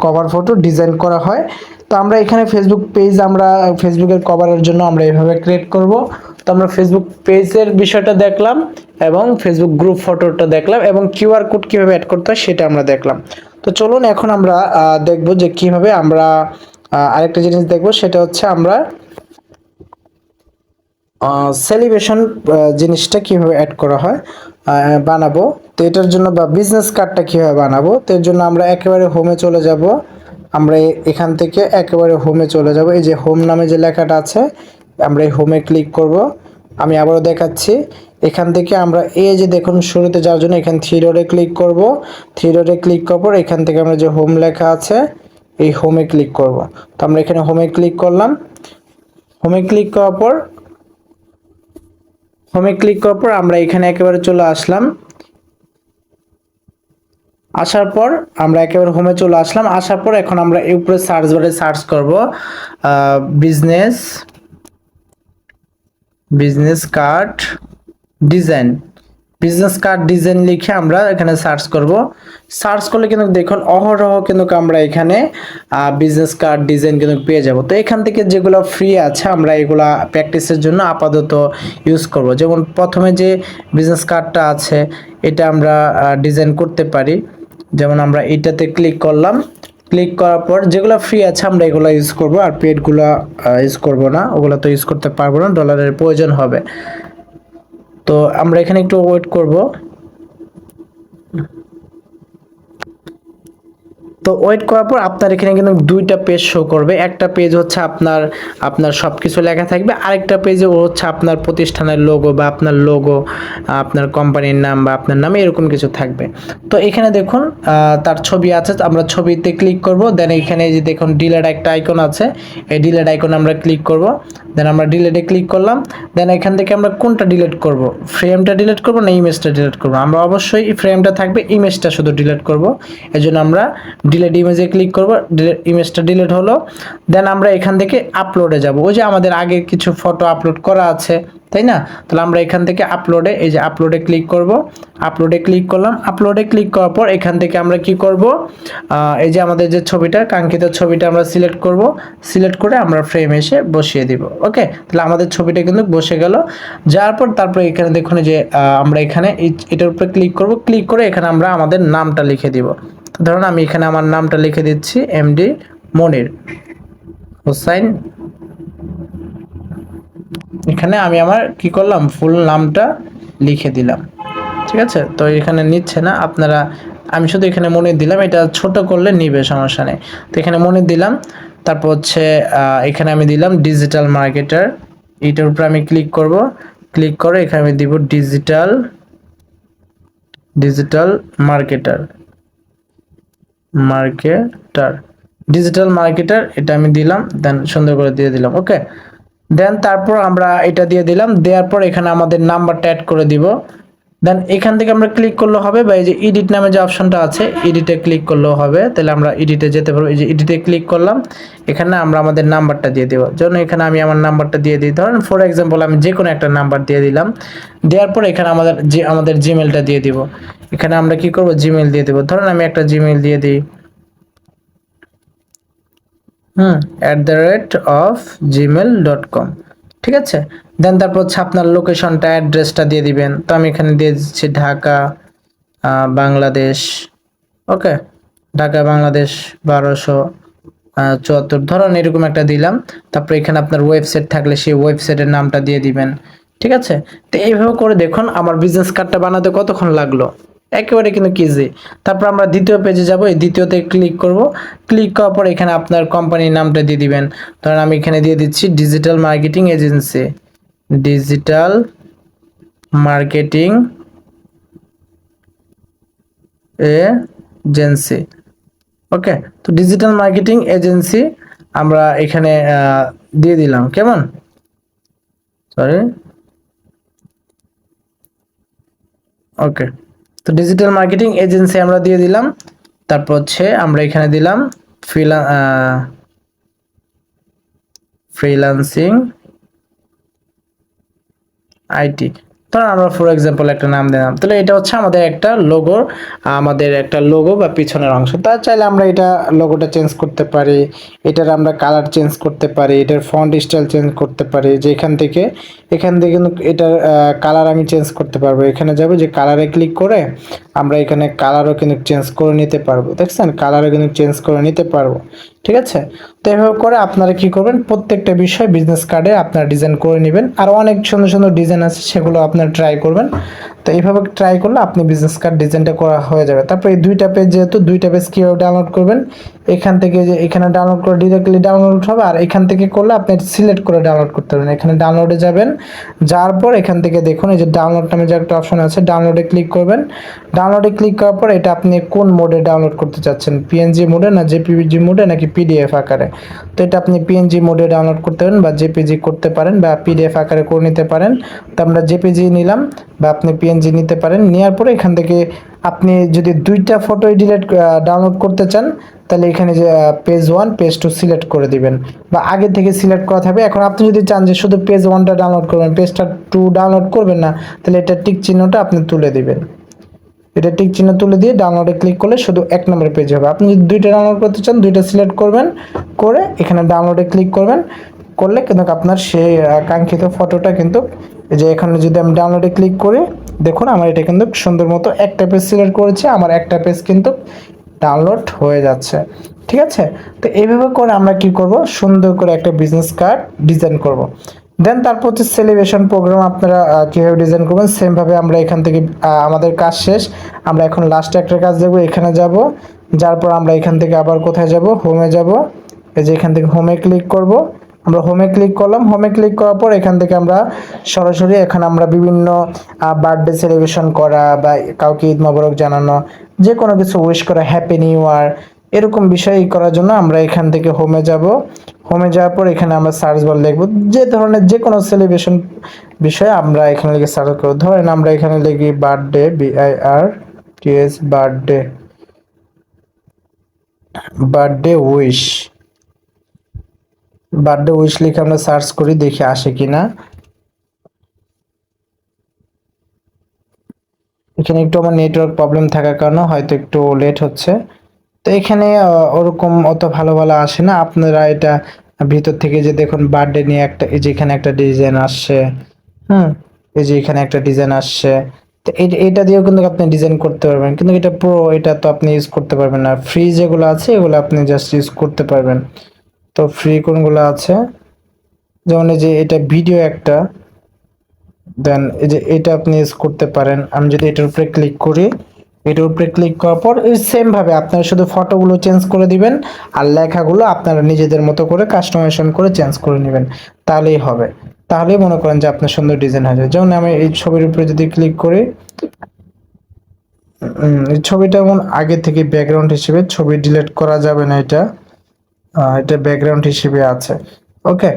কভার ফটো ডিজাইন করা হয়। তো আমরা এখানে ফেসবুক পেজ, আমরা ফেসবুকের কভারের জন্য আমরা এইভাবে ক্রিয়েট করব। তো আমরা ফেসবুক পেজের বিষয়টা দেখলাম এবং ফেসবুক গ্রুপ ফটোটা দেখলাম এবং কিউআর কোড কিভাবে অ্যাড করতে হয় সেটা আমরা দেখলাম। তো চলুন এখন আমরা দেখব যে কিভাবে আমরা আরেকটা জিনিস দেখব, সেটা হচ্ছে আমরা সেলিব্রেশন জিনিসটা কিভাবে অ্যাড করা হয় বানাবো। তো এটার জন্য বা বিজনেস কার্ডটা কিভাবে বানাবো, তো এর জন্য আমরা একেবারে হোমে চলে যাব। আমরা এখান থেকে একেবারে হোমে চলে যাব। এই যে হোম নামে যে লেখাটা আছে আমরা এই হোমে ক্লিক করব। আমি আবারও দেখাচ্ছি, এখান থেকে আমরা এই যে দেখুন শুরুতে যাওয়ার জন্য এখানে থ্রি ডটে ক্লিক করব। থ্রি ডটে ক্লিক করার পর এখান থেকে আমরা যে হোম লেখা আছে এই হোমে ক্লিক করব। তো আমরা এখানে হোমে ক্লিক করলাম। হোমে ক্লিক করার পর আমরা এখানে একেবারে চলে আসলাম। আসার পর আমরা একেবারে হোমে চলে আসলাম। আসার পর এখন আমরা এই উপরে সার্চ বারে সার্চ করব business card design. Business card design লিখে আমরা এখানে সার্চ করব। সার্চ করলে কিন্তু দেখুন অহরহ কিন্তু আমরা এখানে বিজনেস কার্ড ডিজাইন কিন্তু পেয়ে যাব। তো এখান থেকে যেগুলো ফ্রি আছে আমরা এগুলা প্র্যাকটিসের জন্য আপাতত ইউজ করব। যেমন প্রথমে যে বিজনেস কার্ডটা আছে এটা আমরা ডিজাইন করতে পারি। যেমন আমরা এটাতে ক্লিক করলাম। ক্লিক করার পর যেগুলো ফ্রি আছে আমরা এগুলো ইউজ করব, আর পেডগুলো ইউজ করব না, ওগুলো তো ইউজ করতে পারবো না, ডলারের প্রয়োজন হবে। তো আমরা এখানে একটু ওয়েট করব। তো ওয়েট করার পর আপনার এখানে কিন্তু দুইটা পেজ শো করবে। একটা পেজ হচ্ছে আপনার সবকিছু লেখা থাকবে, আরেকটা পেজে হচ্ছে আপনার প্রতিষ্ঠানের লোগো বা আপনার লোগো, আপনার কোম্পানির নাম বা আপনার নামে এরকম কিছু থাকবে। তো এখানে দেখুন তার ছবি আছে, আমরা ছবিতে ক্লিক করব। দেন এখানে এই যে দেখুন ডিলেট একটা আইকন আছে, এই ডিলেট আইকনে আমরা ক্লিক করব। দেন আমরা ডিলেটে ক্লিক করলাম। দেন এখান থেকে আমরা কোনটা ডিলিট করব, ফ্রেমটা ডিলিট করব না ইমেজটা ডিলিট করব। আমরা অবশ্যই ফ্রেমটা থাকবে, ইমেজটা শুধু ডিলিট করব। এজন্য আমরা ডিলিট ইমেজে ক্লিক করব। ইমেজটা ডিলিট হলো। দেন আমরা এখান থেকে আপলোডে যাব। ওই যে আমাদের আগে কিছু ফটো আপলোড করা আছে, তাই না? তাহলে আমরা এখান থেকে আপলোডে, এই যে আপলোডে ক্লিক করব। আপলোডে ক্লিক করলাম। আপলোডে ক্লিক করার পর এখান থেকে আমরা কি করব, এই যে আমাদের যে ছবিটা, কাঙ্ক্ষিত ছবিটা আমরা সিলেক্ট করব। সিলেক্ট করে আমরা ফ্রেমে এসে বসিয়ে দিব। ওকে, তাহলে আমাদের ছবিটা কিন্তু বসে গেল। যাওয়ার পর তারপরে এখানে দেখুন যে আমরা এখানে এটার উপরে ক্লিক করব। ক্লিক করে এখানে আমরা আমাদের নামটা লিখে দিব। ধরুন আমি এখানে আমার নামটা লিখে দিচ্ছি, এমডি মনির হোসাইন। এখানে আমি আমার কি করলাম, ফুল নামটা লিখে দিলাম। ঠিক আছে, তো এখানে নিচ্ছে না আপনারা, আমি শুধু এখানে মনির দিলাম, এটা ছোট করলে নিবে, সমস্যা নেই। তো এখানে মনির দিলাম। তারপর হচ্ছে এখানে আমি দিলাম ডিজিটাল মার্কেটার। এইটার উপর আমি ক্লিক করব। ক্লিক করে এখানে আমি দিব ডিজিটাল মার্কেটার। ডিজিটাল মার্কেটার এটা আমি দিলাম। দেন সুন্দর করে দিয়ে দিলাম। ওকে, দেন তারপর আমরা এটা দিয়ে দিলাম। দেওয়ার পর এখানে আমাদের নাম্বারটা অ্যাড করে দিব। দেন এখান থেকে আমরা ক্লিক করলে হবে, বা এই যে এডিট নামে যে অপশনটা আছে এডিটে ক্লিক করলেও হবে। তাহলে আমরা এডিটে যেতে পারবো। এই যে এডিটে ক্লিক করলাম, এখানে আমরা আমাদের নাম্বারটা দিয়ে দেবো। জন্য এখানে আমি আমার নাম্বারটা দিয়ে দিই। ধরেন ফর এক্সাম্পল আমি যে কোনো একটা নাম্বার দিয়ে দিলাম। দেওয়ার পর এখানে আমাদের জিমেলটা দিয়ে দিব। এখানে আমরা কি করব, জিমেল দিয়ে দেবো। ধরেন আমি একটা জিমেল দিয়ে দিই, @gmail.com। ঠিক আছে, দেন তারপর হচ্ছে আপনার লোকেশনটা, অ্যাড্রেসটা দিয়ে দিবেন। তো আমি এখানে দিয়ে দিচ্ছি ঢাকা বাংলাদেশ। ওকে, ঢাকা বাংলাদেশ 1274 ধরুন এরকম একটা দিলাম। তারপর এখানে আপনার ওয়েবসাইট থাকলে সেই ওয়েবসাইটের নামটা দিয়ে দিবেন। ঠিক আছে, তো এইভাবে করে দেখুন আমার বিজনেস কার্ডটা বানাতে কতক্ষণ লাগলো, একেবারে কিন্তু ইজি। তারপর আমরা দ্বিতীয় পেজে যাব, এই দ্বিতীয়তে ক্লিক করব। ক্লিক করার পর এখানে আপনার কোম্পানির নামটা দিয়ে দিবেন। ধরেন আমি এখানে দিয়ে দিচ্ছি digital marketing agency. Digital marketing agency. Okay, তো ডিজিটাল মার্কেটিং এজেন্সি আমরা এখানে দিয়ে দিলাম। কেমন, সরি, ওকে। তো ডিজিটাল মার্কেটিং এজেন্সি আমরা দিয়ে দিলাম। তারপর হচ্ছে আমরা এখানে দিলাম ফ্রিল্যান্সিং আইটি। ধরুন আমরা ফর এক্সাম্পল একটা নাম দিলাম, তাহলে এটা হচ্ছে আমাদের একটা লোগো বা পিছনের অংশ। তা চাইলে আমরা এটা লোগোটা চেঞ্জ করতে পারি, এটার আমরা কালার চেঞ্জ করতে পারি, এটার ফন্ট স্টাইল চেঞ্জ করতে পারি। যে এখান থেকে কিন্তু এটার কালার আমি চেঞ্জ করতে পারবো। এখানে যাব, যে কালারে ক্লিক করে আমরা এখানে কালারও কিন্তু চেঞ্জ করে নিতে পারবো। দেখছেন, কালারও কিন্তু চেঞ্জ করে নিতে পারবো। ঠিক আছে, তো এভাবে করে আপনারা কি করবেন, প্রত্যেকটা বিষয় বিজনেস কার্ডে আপনারা ডিজাইন করে নেবেন। আর অনেক সুন্দর সুন্দর ডিজাইন আছে, সেগুলো আপনারা ট্রাই করবেন। তো এইভাবে ট্রাই করলে আপনি বিজনেস কার্ড ডিজাইনটা করা হয়ে যাবে। তারপর এই দুইটা পেজ, যেহেতু দুইটা পেজ কীভাবে ডাউনলোড করবেন, এখান থেকে যে এখানে ডাউনলোড করে ডিরেক্টলি ডাউনলোড হবে। আর এখান থেকে করলে আপনি সিলেক্ট করে ডাউনলোড করতে পারবেন। এখানে ডাউনলোডে যাবেন, যাওয়ার পর এখান থেকে দেখুন এই যে ডাউনলোড নামে যে একটা অপশন আছে, ডাউনলোডে ক্লিক করবেন। ডাউনলোডে ক্লিক করার পর এটা আপনি কোন মোডে ডাউনলোড করতে চাচ্ছেন, পিএনজি মোডে না জেপিজি মোডে নাকি পিডিএফ আকারে। তো এটা আপনি পিএনজি মোডে ডাউনলোড করতে পারেন বা জেপিজি করতে পারেন বা পিডিএফ আকারে করে নিতে পারেন। তো আমরা জেপিজি নিলাম বা আপনি পিএনজি নিতে পারেন। নেওয়ার পরে এখান থেকে আপনি যদি দুইটা ফটোই ডাউনলোড করতে চান, তাহলে এখানে যে পেজ 1 পেজ 2 সিলেক্ট করে দিবেন, বা আগে থেকে সিলেক্ট করা থাকবে। এখন আপনি যদি চান যে শুধু পেজ 1টা ডাউনলোড করবেন, পেজটা 2 ডাউনলোড করবেন না, তাহলে এটা টিক চিহ্নটা আপনি তুলে দিবেন। এটা টিক চিহ্ন তুলে দিয়ে ডাউনলোডে ক্লিক করলে শুধু 1 নম্বর পেজ হবে। আপনি যদি দুইটা ডাউনলোড করতে চান, দুইটা সিলেক্ট করবেন, করে এখানে ডাউনলোডে ক্লিক করবেন। করলে কিন্তু আপনার সেই কাঙ্ক্ষিত ফটোটা কিন্তু, এই যে এখানে যদি আমি ডাউনলোডে ক্লিক করি, দেখুন আমার এটা কিন্তু সুন্দর মতো একটা পেজ সিলেক্ট করেছে, আমার একটা পেজ কিন্তু ডাউনলোড হয়ে যাচ্ছে। ঠিক আছে, তো এইভাবে করে আমরা কি করব, সুন্দর করে একটা বিজনেস কার্ড ডিজাইন করব। দেন তারপর হচ্ছে সেলিব্রেশন প্রোগ্রাম আপনারা কীভাবে ডিজাইন করবেন, সেমভাবে আমরা এখান থেকে আমাদের কাজ শেষ। আমরা এখন লাস্টে একটা কাজ দেখব, এখানে যাব, যার পর আমরা এখান থেকে আবার কোথায় যাব, হোমে যাব। এই যে এখান থেকে হোমে ক্লিক করব। আমরা হোমে ক্লিক করলাম। হোমে ক্লিক করার পর এখান থেকে আমরা সরাসরি এখানে আমরা বিভিন্ন বার্থডে সেলিব্রেশন করা বা কাউকে ঈদ মোবারক জানানো, যে কোনো কিছু উইশ করা, হ্যাপি নিউ ইয়ার, এরকম বিষয় করার জন্য আমরা এখান থেকে হোমে যাব। হোমে যাওয়ার পর এখানে আমরা সার্চ বার লিখব, যে ধরনের যে কোনো সেলিব্রেশন বিষয়ে আমরা এখানে লিখে সার্চ করব। ধরেন আমরা এখানে লিখি birthday, BIRTH, birthday, wish, birthday wish লিখে আমরা সার্চ করি, দেখি আসে কিনা। এখানে একটু আমার নেটওয়ার্ক প্রবলেম থাকার কারণে হয়তো একটু লেট হচ্ছে। তো এখানে ওরকম অত ভালো ভালো আসে না। আপনারা এটা ভিতর থেকে যে দেখুন বার্থডে নিয়ে একটা, এই যে এখানে একটা ডিজাইন আসছে, এই যে এখানে একটা ডিজাইন আসছে। তো এটা দিয়েও কিন্তু আপনি ডিজাইন করতে পারবেন, কিন্তু এটা প্রো, এটা তো আপনি ইউজ করতে পারবেন না। ফ্রি যেগুলো আছে এগুলো আপনি জাস্ট ইউজ করতে পারবেন। তো ফ্রি কোনগুলো আছে, যেমন এই যে এটা ভিডিও একটা, দেন এই যে এটা আপনি ইউজ করতে পারেন। আমি যদি এটার উপরে ক্লিক করি, এটার উপরে ক্লিক করার পর এই সেম ভাবে আপনারা শুধু ফটোগুলো চেঞ্জ করে দিবেন, আর লেখাগুলো আপনারা নিজেদের মতো করে কাস্টমাইজেশন করে চেঞ্জ করে নেবেন, তাহলেই হবে। তাহলেই মনে করেন যে আপনার সুন্দর ডিজাইন হয়ে যাবে। যেমন আমি এই ছবির উপরে যদি ক্লিক করি, এই ছবিটা এমন আগে থেকে ব্যাকগ্রাউন্ড হিসেবে, ছবি ডিলিট করা যাবে না, এটা ব্যাকগ্রাউন্ড হিসেবে আছে। ওকে,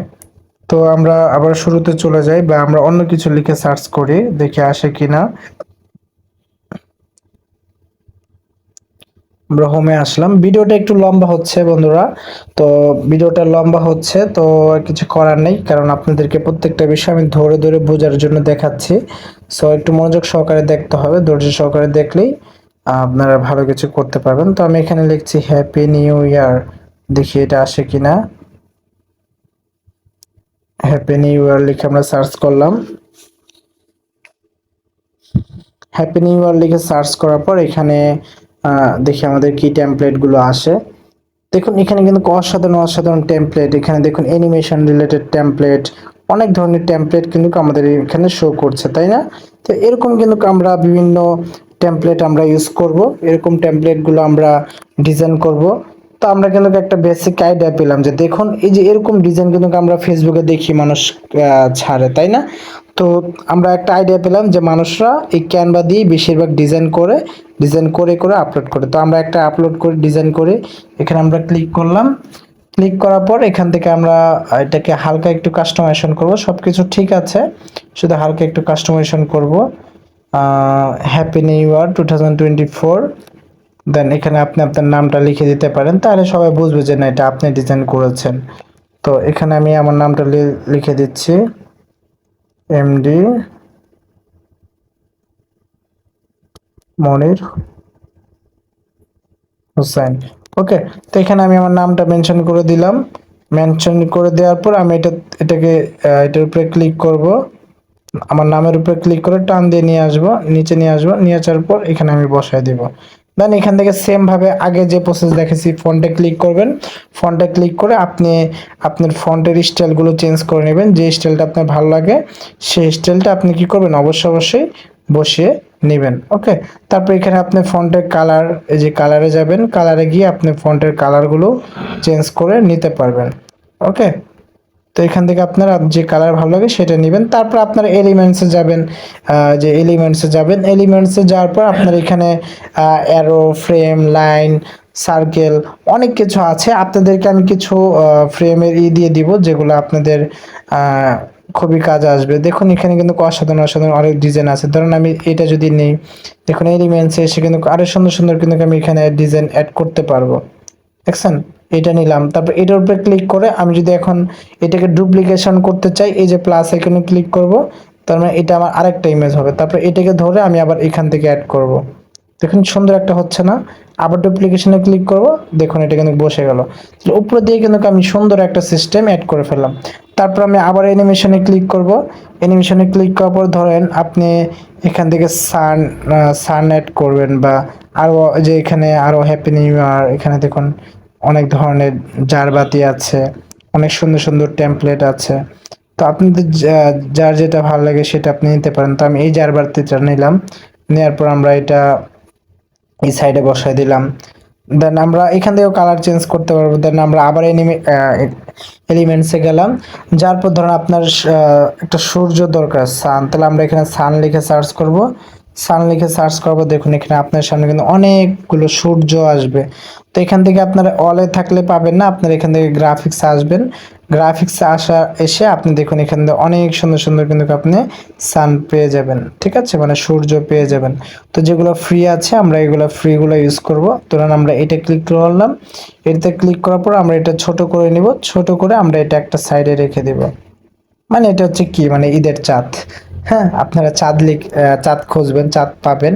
তো আমরা আবার শুরুতে চলে যাই, বা আমরা অন্য কিছু লিখে সার্চ করি, দেখে আসে কিনা। আমরা হোমে আসলাম। ভিডিওটা একটু লম্বা হচ্ছে বন্ধুরা, তো ভিডিওটা লম্বা হচ্ছে, তো কিছু করার নেই, কারণ আপনাদেরকে প্রত্যেকটা বিষয় আমি ধরে ধরে বোঝার জন্য দেখাচ্ছি। সো একটু মনোযোগ সহকারে দেখতে হবে, ধৈর্য সহকারে দেখলেই আপনারা ভালো কিছু করতে পারবেন। তো আমি এখানে লিখছি হ্যাপি নিউ ইয়ার, দেখি এটা আসে কিনা। হ্যাপি নিউ ইয়ার লিখে আমরা সার্চ করলাম। হ্যাপি নিউ ইয়ার লিখে সার্চ করার পর এখানে দেখি আমাদের কি টেমপ্লেট গুলো আসে। দেখুন এখানে কিন্তু অসাধারণ অসাধারণ টেমপ্লেট, এখানে দেখুন অ্যানিমেশন রিলেটেড টেমপ্লেট, অনেক ধরনের টেমপ্লেট কিন্তু আমাদের এখানে শো করছে, তাই না? তো এরকম কিন্তু আমরা বিভিন্ন টেমপ্লেট আমরা ইউজ করব, এরকম টেমপ্লেট গুলো আমরা ডিজাইন করব। তো আমরা কিন্তু একটা বেসিক আইডিয়া পেলাম, যে দেখুন এই যে এরকম ডিজাইন কিন্তু আমরা ফেসবুকে দেখি মানুষ ছাড়ে, তাই না? তো আমরা একটা আইডিয়া পেলাম যে মানুষরা এই ক্যানভা দিয়ে বেশিরভাগ ডিজাইন করে করে আপলোড করে। তো আমরা একটা আপলোড করে ডিজাইন করে এখানে আমরা ক্লিক করলাম। ক্লিক করার পর এখান থেকে আমরা এটাকে হালকা একটু কাস্টমাইজেশন করব। সবকিছু ঠিক আছে, শুধু হালকা একটু কাস্টমাইজেশন করব। Happy new year 2024। দেন এখানে আপনি আপনার নামটা লিখে দিতে পারেন, তাহলে সবাই বুঝবে যে না এটা আপনি ডিজাইন করেছেন। তো এখানে আমি আমার নামটা লিখে দিচ্ছি, এমডি মনির হোসেন। ওকে, তো এখানে আমি আমার নামটা মেনশন করে দিলাম। মেনশন করে দেওয়ার পর আমি এটাকে এটার উপরে ক্লিক করব। আমার নামের উপরে ক্লিক করে টান দিয়ে নিয়ে আসবো, নিচে নিয়ে আসবো, নিয়ে আসার পর এখানে আমি বসায় দিব। দেন এখান থেকে সেম ভাবে আগে যে প্রসেস দেখেছি, ফন্টে ক্লিক করবেন। ফন্টে ক্লিক করে আপনি আপনার ফন্টের স্টাইলগুলো চেঞ্জ করে নেবেন, যে স্টাইলটা আপনার ভালো লাগে সেই স্টাইলটা আপনি কি করবেন, অবশ্যই বসিয়ে নেবেন। ওকে, তারপর এখানে আপনি ফন্টের কালার, এই যে কালারে যাবেন, কালারে গিয়ে আপনি ফন্টের কালারগুলো চেঞ্জ করে নিতে পারবেন। ওকে, তো এখান থেকে আপনার যে কালার ভালো লাগে সেটা নেবেন। তারপর আপনার এলিমেন্টসে যাবেন, যে এলিমেন্টসে যাবেন, এলিমেন্টসে যাওয়ার পর আপনার এখানে অ্যারো, ফ্রেম, লাইন, সার্কেল অনেক কিছু আছে। আপনাদেরকে আমি কিছু ফ্রেমের দিয়ে দিব যেগুলো আপনাদের খুবই কাজে আসবে। দেখুন এখানে কিন্তু অসাধারণ অসাধারণ অনেক ডিজাইন আছে। ধরুন আমি এটা যদি নেই, দেখুন এলিমেন্টসে এসে কিন্তু আরো সুন্দর সুন্দর কিন্তু আমি এখানে ডিজাইন অ্যাড করতে পারবো। দেখছেন, এটা নিলাম। তারপর এটার উপরে ক্লিক করে আমি যদি এখন এটাকে ডুপ্লিকেশন করতে চাই, এই যে প্লাস এখানে ক্লিক করব, তার মানে এটা আমার আরেকটা ইমেজ হবে। তারপর এটাকে ধরে আমি আবার এখান থেকে অ্যাড করব। দেখুন সুন্দর একটা হচ্ছে না? আবার ডুপ্লিকেশনে ক্লিক করব, দেখুন এটা কিন্তু বসে গেল। উপর দিয়ে কিন্তু আমি সুন্দর একটা সিস্টেম অ্যাড করে ফেললাম। তারপর আমি আবার অ্যানিমেশনে ক্লিক করব। অ্যানিমেশনে ক্লিক করার পর ধরেন আপনি এখান থেকে সান অ্যাড করবেন, বা আরও যে এখানে আরও হ্যাপি নিউ ইয়ার, এখানে দেখুন অনেক ধরনের জারবাতি আছে, অনেক সুন্দর সুন্দর টেমপ্লেট আছে। তো আপনাদের যার যেটা ভালো লাগে সেটা আপনি নিতে পারেন। তো আমি এই জারবাতিটা নিলাম, নেওয়ার পর আমরা এটা এই সাইডে বসাই দিলাম। দেন আমরা এখান থেকেও কালার চেঞ্জ করতে পারবো। দেন আমরা আবার এলিমেন্টসে গেলাম, যার পর ধরুন আপনার একটা সূর্য দরকার, সান, তাহলে আমরা এখানে সান লিখে সার্চ করব। সান লিখে সার্চ করবো, দেখুন এখানে আপনার সামনে কিন্তু অনেকগুলো সূর্য আসবে। তো এখান থেকে আপনার অলে থাকলে পাবেন না, আপনার এখান থেকে গ্রাফিক্স আসবেন। গ্রাফিক্সে এসে আপনি দেখুন এখান থেকে অনেক সুন্দর সুন্দর কিন্তু আপনি সান পেয়ে যাবেন। ঠিক আছে, মানে সূর্য পেয়ে যাবেন। তো যেগুলো ফ্রি আছে আমরা এগুলো ফ্রিগুলো ইউজ করব। ধরুন আমরা এটা ক্লিক করলাম, এটাতে ক্লিক করার পর আমরা এটা ছোট করে নিব, ছোট করে আমরা এটা একটা সাইডে রেখে দেব। মানে এটা হচ্ছে কি, মানে ঈদের চাঁদ। হ্যাঁ, আপনারা চাঁদ খুঁজবেন, চাঁদ পাবেন।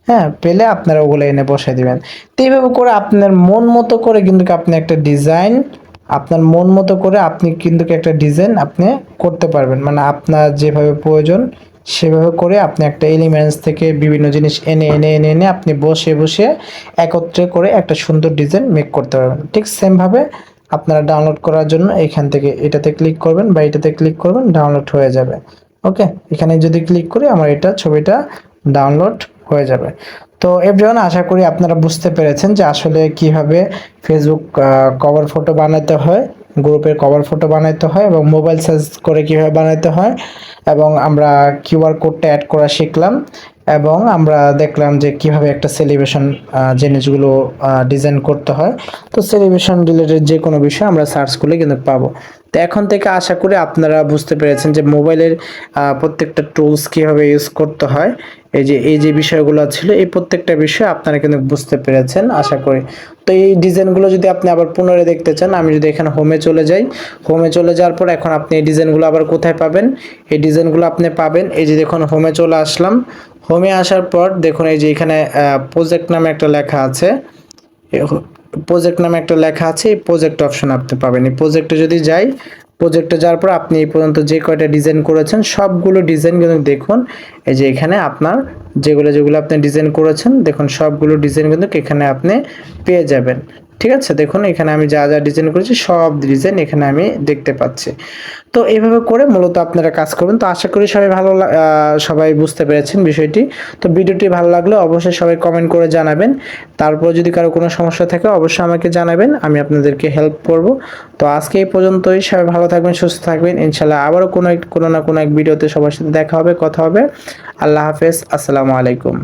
হ্যাঁ, পেলে আপনারা ওগুলো এনে বসাই দিবেন। তো এইভাবে করে আপনার মন মতো করে কিন্তু আপনি একটা ডিজাইন, আপনার মন মতো করে আপনি কিন্তু একটা ডিজাইন আপনি করতে পারবেন। মানে আপনার যেভাবে প্রয়োজন সেভাবে করে আপনি একটা এলিমেন্টস থেকে বিভিন্ন জিনিস এনে এনে এনে এনে আপনি বসে বসে একত্রে করে একটা সুন্দর ডিজাইন মেক করতে পারবেন। ঠিক সেম ভাবে আপনারা ডাউনলোড করার জন্য এখান থেকে এটাতে ক্লিক করবেন বা এটাতে ক্লিক করবেন, ডাউনলোড হয়ে যাবে। ওকে, এখানে যদি ক্লিক করি আমার এটা ছবিটা ডাউনলোড হয়ে যাবে। তো এভরিওয়ান, আশা করি আপনারা বুঝতে পেরেছেন যে আসলে কিভাবে ফেসবুক কভার ফটো বানাতে হয়, গ্রুপের কভার ফটো বানাতে হয়, এবং মোবাইল সার্চ করে কিভাবে বানাতে হয়, এবং আমরা কিউআর কোডটা অ্যাড করা শিখলাম, এবং আমরা দেখলাম যে কিভাবে একটা সেলিব্রেশন জিনিসগুলো ডিজাইন করতে হয়। তো সেলিব্রেশন রিলেটেড যে কোনো বিষয় আমরা সার্চ করলে কিন্তু পাবো। তো এখন থেকে আশা করি আপনারা বুঝতে পেরেছেন যে মোবাইলের প্রত্যেকটা টুলস কিভাবে ইউজ করতে হয়। এই যে বিষয়গুলো ছিল, এই প্রত্যেকটা বিষয় আপনারা কিন্তু বুঝতে পেরেছেন আশা করি। তো এই ডিজাইনগুলো যদি আপনি আবার পুনরায় দেখতে চান, আমি যদি এখানে হোমে চলে যাই, হোমে চলে যাওয়ার পর এখন আপনি এই ডিজাইনগুলো আবার কোথায় পাবেন, এই ডিজাইনগুলো আপনি পাবেন এই যে দেখুন হোমে চলে আসলাম। হোমে আসার পর দেখুন এই যে এখানে প্রজেক্ট নামে একটা লেখা আছে, প্রজেক্ট নামে একটা লেখা আছে, এই প্রজেক্ট অপশন আপনি পাবেন। এই প্রজেক্টে যদি যাই, প্রজেক্টে যাওয়ার পর আপনি এই পর্যন্ত যে কয়টা ডিজাইন করেছেন সবগুলো ডিজাইন কিন্তু দেখুন এই যে এখানে আপনার যেগুলো যেগুলো আপনি ডিজাইন করেছেন, দেখুন সবগুলো ডিজাইন কিন্তু এখানে আপনি পেয়ে যাবেন। ঠিক আছে, দেখুন এখানে আমি যা যা ডিজাইন করেছি সব ডিজাইন এখানে আমি দেখতে পাচ্ছি। তো এইভাবে করে মূলত আপনারা কাজ করবেন। তো আশা করি সবাই বুঝতে পেরেছেন বিষয়টি। তো ভিডিওটি ভালো লাগলে অবশ্যই সবাই কমেন্ট করে জানাবেন। তারপর যদি কারো কোনো সমস্যা থাকে অবশ্যই আমাকে জানাবেন, আমি আপনাদেরকে হেল্প করব। তো আজকে এই পর্যন্তই, সবাই ভালো থাকবেন, সুস্থ থাকবেন। ইনশাল্লাহ আবারও কোনো না কোনো এক ভিডিওতে সবার সাথে দেখা হবে, কথা হবে। আল্লাহ হাফেজ, আসসালামু আলাইকুম।